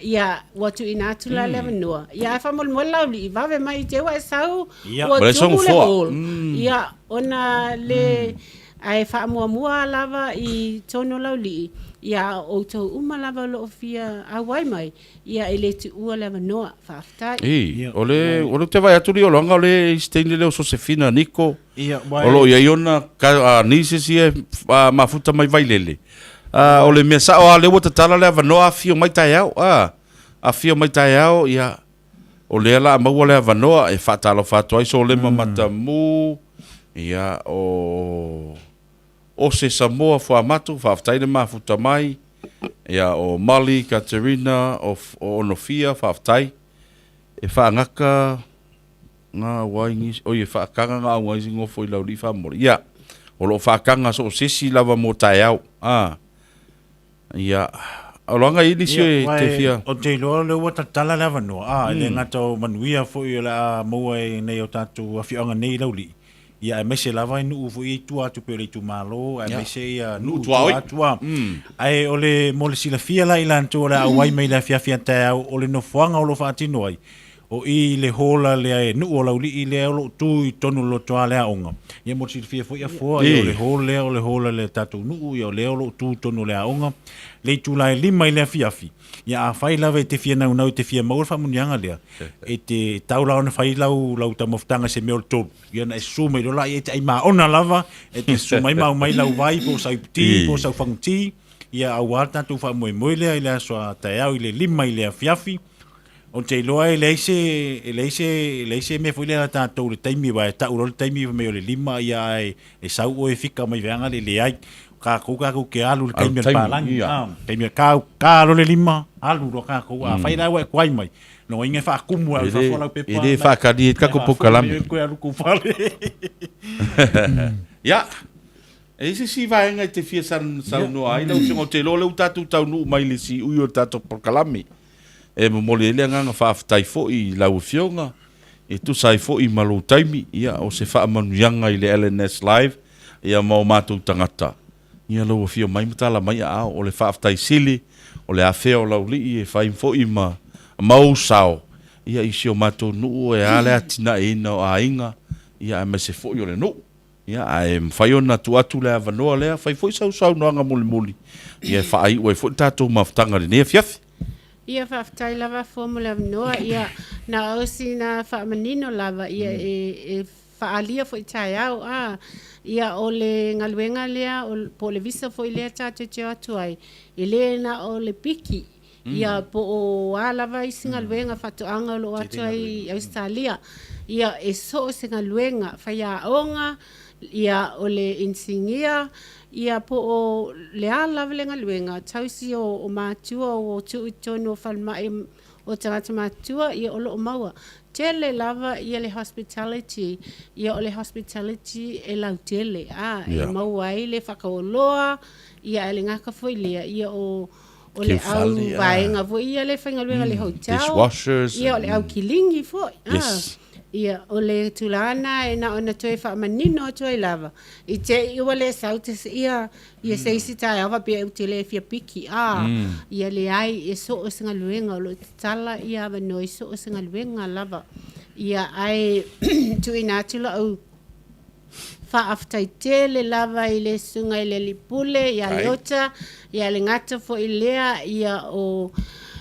ia watu inatu la le vanua ia fa mol lauli va mai te wa sau o tu le ia ona le ai fa mua lava I tono lauli ia o to uma lava lo ofia a wai mai ia ele tu ua lava noa faftai ole te vai atu o longa ole stende le so se fina niko olo ia iona ka nisi si mafuta mai vai lele ole me sa o le wata tala lava noa fio mai tai au a fio mai tai au ia ole la ma ole lava noa e fatalo fatoi so le mata mu ia o se Samoa fo amatu faftai le mafuta mai ia o Mali Katerina o Onofia faftai e ngaka nga waingi o ye kanga nga waingi ngo foi lauli fa mo ia o lo kanga so sisi lava mo tai au ia alonga ini si te fia o te lo le wata tala lava no le ngato manuia foi la mo e nei o tatu afionga nei lauli ia me se lava nu fu I tu atu pe tu malo me se ia nu tu atu ai ole mo le sila fia la ilan tu la wai mai la fia ta ole no fuanga o lo fatino ai o I le hola le nu o lauli I le o tu I tonu lo to ale onga ia mo sila fia fo ia fo ia le hola le tatu nu ia le o tu tonu le onga le tu la lima I le fia ia a fai lava te fia nau te fia maur fa munianga lea e te taula ona fai lau ta moftanga se meol tolu ia na e suma I rola e te ai maona lava e te suma I mai lau vai po sau pti po sau fangti ia au harta tu fa moe lea I lea soa tae au I le lima I lea fiafi o te loa e leise me fui lea tātou le taimi wa e tau role taimi me o le lima ia e sau o e fika mai veanga le ai ka ke alu le kaimia palangi kaimia ka lo le lima alu ro ka ko a fai la we kwai mai no inge fa kumu a fa fola pe pa fa ka di ka ko kalami ko alu ku fale ya e si vai ngai te fia san no ai no se te lo le tatu tau no mai le si u tatu por kalami e mo le le nga fa tai fo I la ufionga e tu sai fo I malo taimi ia o se fa manu yanga I le LNS live ia mo matu tangata ia lo fio mai mtala mai a o le faftai sili o le afeo lauli e fai fo I mau sao ia I sio mato nu e ale atina ina a inga ia me se fo yo le no Ia, whai ona tu atu lea wanoa lea, whai fwoi sau noanga muli. Ia, whaai ue fwoi tātou mawhtanga le nea fiafi. Ia whaftai lava formula noa, ia na ausi na whaamanino lava, ia e whaalia fwoi tai au, ia o le ngaluenga lea, po le visa fwoi lea tātou te atu ai, le na o le piki, ia po o lava isi ngaluenga whatuanga lo atu ai Ausetalia, ia e so se ngaluenga, whai a onga, ia o le insingia, ia po o le lava le ngaluenga, tausi o mātua o tui tonu o whalmai o tangata mātua, ia o lo o maua. Tele lava ia le hospitality, ia o le hospitality e lau tele, e maua ai le whakaoloa, ia le ngaka fwoi lea, ia o le au vaenga fwoi, ia le whaingaluenga le hotel, dishwashers, ia o le au kilingi fwoi. Ia o le tulana e na ona toe whaamanino o toe lava. I te iwa le sautis ia seisi tae awa pia u te le fia piki. Ia le ai e so o singa luenga o lo te tala ia awa no e so o singa luenga lava. Ia ai tu ina tula au whaaftai tele lava i le sunga i le lipule, ia leota, ia le ngata fo i lea, ia o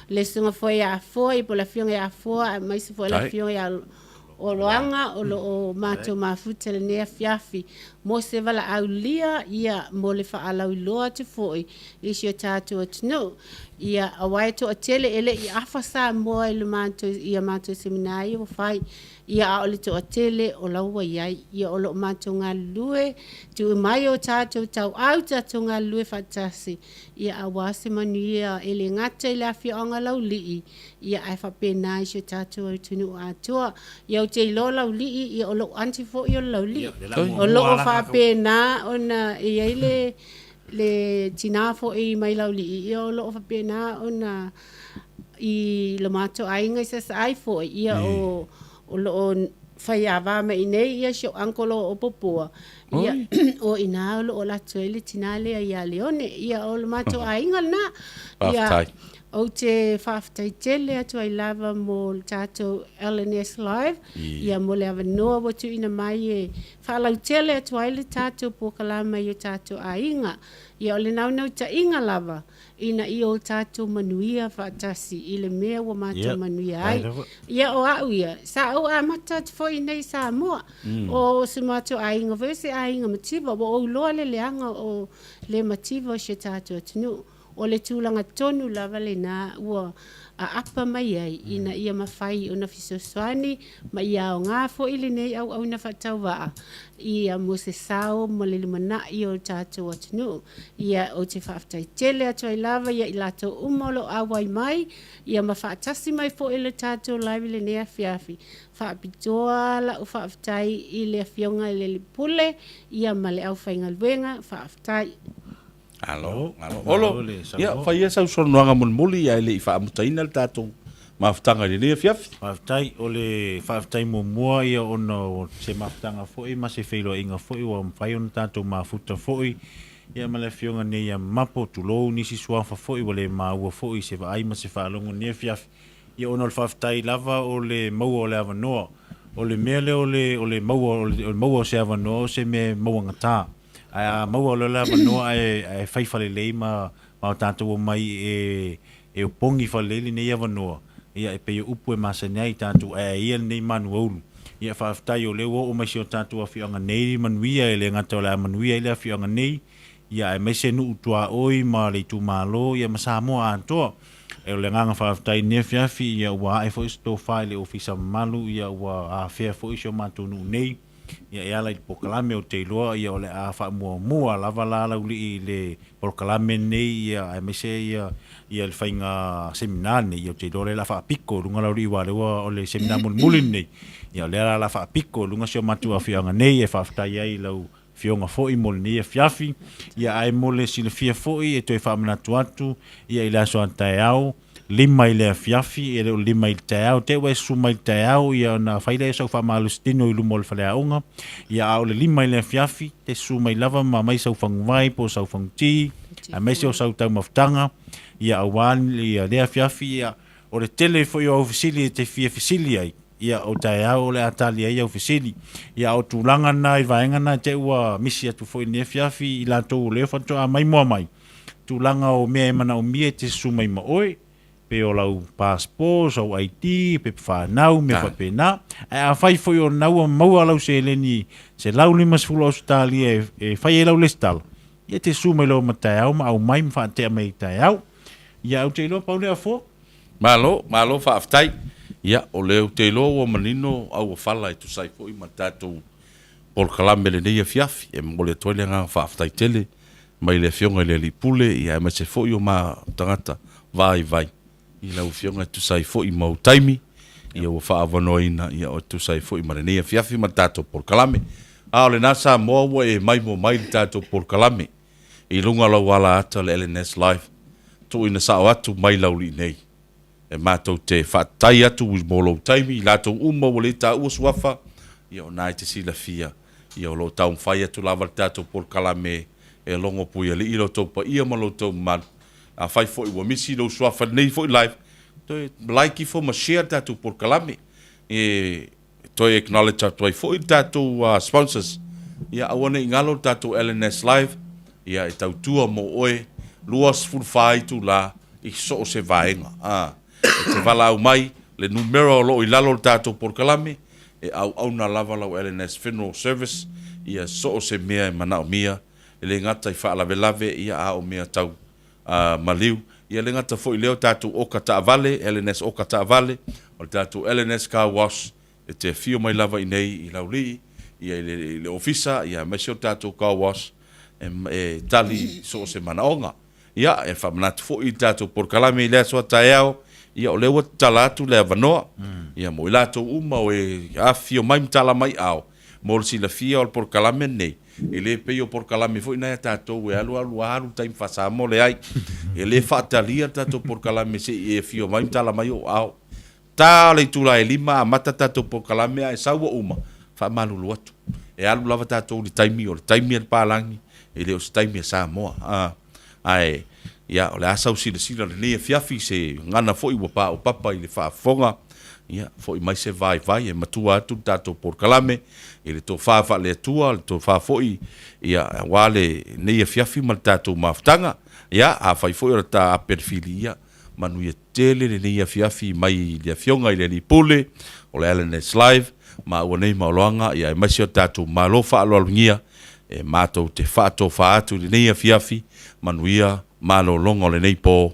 le sunga fo i a fo, i po la fionga i a fo, maisi fo la fionga i a o loanga o lo o mātou mafuta le nea fiafi. Mo se wala au lia, ia mo le whaalau loa te foi, i si o tātou atinu. Ia awai to a tele ele i awhasa moa i le mātou, ia mātou seminai o whai. Ia a ole to a tele o laua iai, ia o lo mātou ngā lue, tu mai o tātou tau au tātou ngā lue whatasi. Ia a wase manu ia ele ngata i la whionga lau lii, ia ai whapena i si o tātou au tunu o atua. Ia o te ilo lau lii, ia o lo antifo i o lau lii. O lo o whapena ona i eile le tinafo i mai lau lii, ia o lo o whapena ona i lo mātou ainga i sasa aifo, ia o lo whai awa me i nei ia sio ankolo o popua. Ia o ina o lo o la tuele tinale a ia leone, ia o lo mātou ainga na. Ia o te whaftai tele atu ai lava mo tātou LNS Live, ia mo le awa noa watu ina mai e whalau tele atu ai le tātou pokalama i o tātou ainga. Ia o le naunau ta inga lava, ina i o tātou manuia whaatasi, i le mea wa mātou manuia ai. Ia o au ia, sa au a mata te fo i nei Samoa, o se mātou ainga, vese ainga mativa, o loa le leanga o le mativa o se tātou atinu. O le tūlanga tonu lava le nā ua a apa mai ai, ina ia mawhai o na fisoswani, ma ia o ngā fo ili nei au na whatau waa. Ia mo se sao, mo le limana i o tātou atinu. Ia o te whaftai tele atu ai lava, ia i lato umolo awai mai, ia ma whaatasi mai fo ili tātou laivi le nea fiafi. Whaapitoa la o whaftai i le fionga i le lipule, ia ma le au whainga luenga, whaftai. Alo. Ia, whai e sau sonoanga muli ia ele i whaamutaina le tātou mawhtanga le nea fiafi. Whaftai, o le whaftai mua ia ono se mawhtanga foi, ma se whailo inga foi, o mwhai ono tātou mawhuta foi, ia ma le fionga ne ia mapo tulou nisi suafa foi, o le maua foi, se vai ma se whaalongo nea fiafi. Ia ono le whaftai lava o le maua o le avanoa, o le mea le o le maua o se avanoa, o se me maua ngata. A maua lola manoa e fai fale lei ma tātou mai e upongi fale lei nei avanoa. Ia e pei upu e masanei tātou ia nei manu aulu. Ia whaaftai o leo o maisi o tātou a whianga nei manuia e le ngata o la manuia e le a whianga nei. Ia e maise nu utua oi ma le tu malo ia ma Samoa antoa. E o le nganga whaaftai nea fiafi ia ua e fo isto whai le ofisa malu ia ua a whea fo isio mātou nu nei. Ia e ala i pokalame o te iloa, ia o le a wha mua lava la lauli i le pokalame nei, ia e mese ia le whainga seminane, ia o te iloa le la wha piko, runga lauli i walewa o le seminar muli nei, ia o le la wha piko, runga sio matua whianga nei, e whaftai ai lau fionga foi mole nei e fiafi, ia ai mole sile fia foi, e toi whamanatu atu, ia i la so antae au, lima i le fiafi, e leo lima i te au, te wai suma i te au, ia na whaile e sau whamalustino i lumo le whale aunga, ia au le lima i le fiafi, te suma i lava ma mai sau whangwai, po sau whangti, a mai sau sau tau maftanga, ia awan, ia lea fiafi, ia o le tele foi o fisili te fia fisili ai, ia o tae au le Atalia ia ofisini ia o tūlanga na I vaenga na te ua misi atu fo I ne fiafi I lato leo whanto a mai mua mai tūlanga o mea mana o mia te sumai ma oe pe o lau passport au ID pe whanau me whapena a whai fo o nau a maua lau se leni se lau limas fula Ausetalia e whai e lau lestalo ia te sumai lau ma tae au ma au mai mwha te mai tae au ia au te ilo paule a fo Malo whaaftai. Ia, o leo te lo o manino au o whala tu sai fo I matatou por kalame le neia fiafi. E mole toile ngā whaaftai tele. Mai le fionga le li pule. Ia e se fo o ma tagata. Vai. I lau fionga tu sai fo I mau taimi. Ia o whaavanoina. Ia o tu sai fo I ma le neia fiafi matatou por kalame. A o le nasa moa ua e mai le tatou por kalame. I lunga lau ala ata le LNS Live. To ina sao atu mai lau li nei. E mātou te whaatai atu I mōlou taimi, I lātou uma o le tā ua suafa, ia o nai te sila fia, ia o lo tau mwhai atu lava le tātou por kalame, e longo pui ali I lo tau pa ia ma lo tau man, a whai fo I wa misi lo suafa nei fo I live, toi like fo ma share tātou por kalame, e toi acknowledge atu ai fo I tātou sponsors, ia awane I ngalo tātou LNS Live, ia e tau tua mo oe, luas fulfai tu la, I so se vaenga, e te wala au mai, le numero lo I lalo le tātou por kalame, e au na lava lau LNS Funeral Service, ia so se mea e mana o mia, e le ngata I whaalave ia a o mea tau maliu, ia le ngata fo I leo tātou oka taavale, LNS oka taavale, o le tātou LNS car wash, e te fio mai lava I nei I lau li, ia le ofisa, ia mesio tātou car wash, e tali so se mana onga, ia e whamanatu fo I tātou por kalame I lea soa tae au, ia o lewa talatu le avanoa ia mo ilato uma o e afio mai mtala mai ao mo si la fia o por kalame nei ele pe o por kalame foi na tato e alu time fasa mo le ai ele Faatalia tato por kalame se e fio mai mtala mai o ao ta le tula e lima mata tato por kalame ai sawa uma fa malulu atu e alu lava tato li time o time el palangi ele o time Samoa ai ia o le asau sila le nea fiafi se ngana foi ua pa o papa I le whaafonga ia foi mai se vai e matua atu tātou por kalame I le tō whaafa le atua le tō whaafoi ia wale nea fiafi ma le tātou maftanga ia a whai foi ora tā aperfili ia manu ia tele le nea fiafi mai le fionga I le ni pule o le LNS Live ma ua nei maoloanga ia e maisi o tātou malofa aloalungia e mātou te whaato whaatu le nea fiafi manu ia malo longo le nei po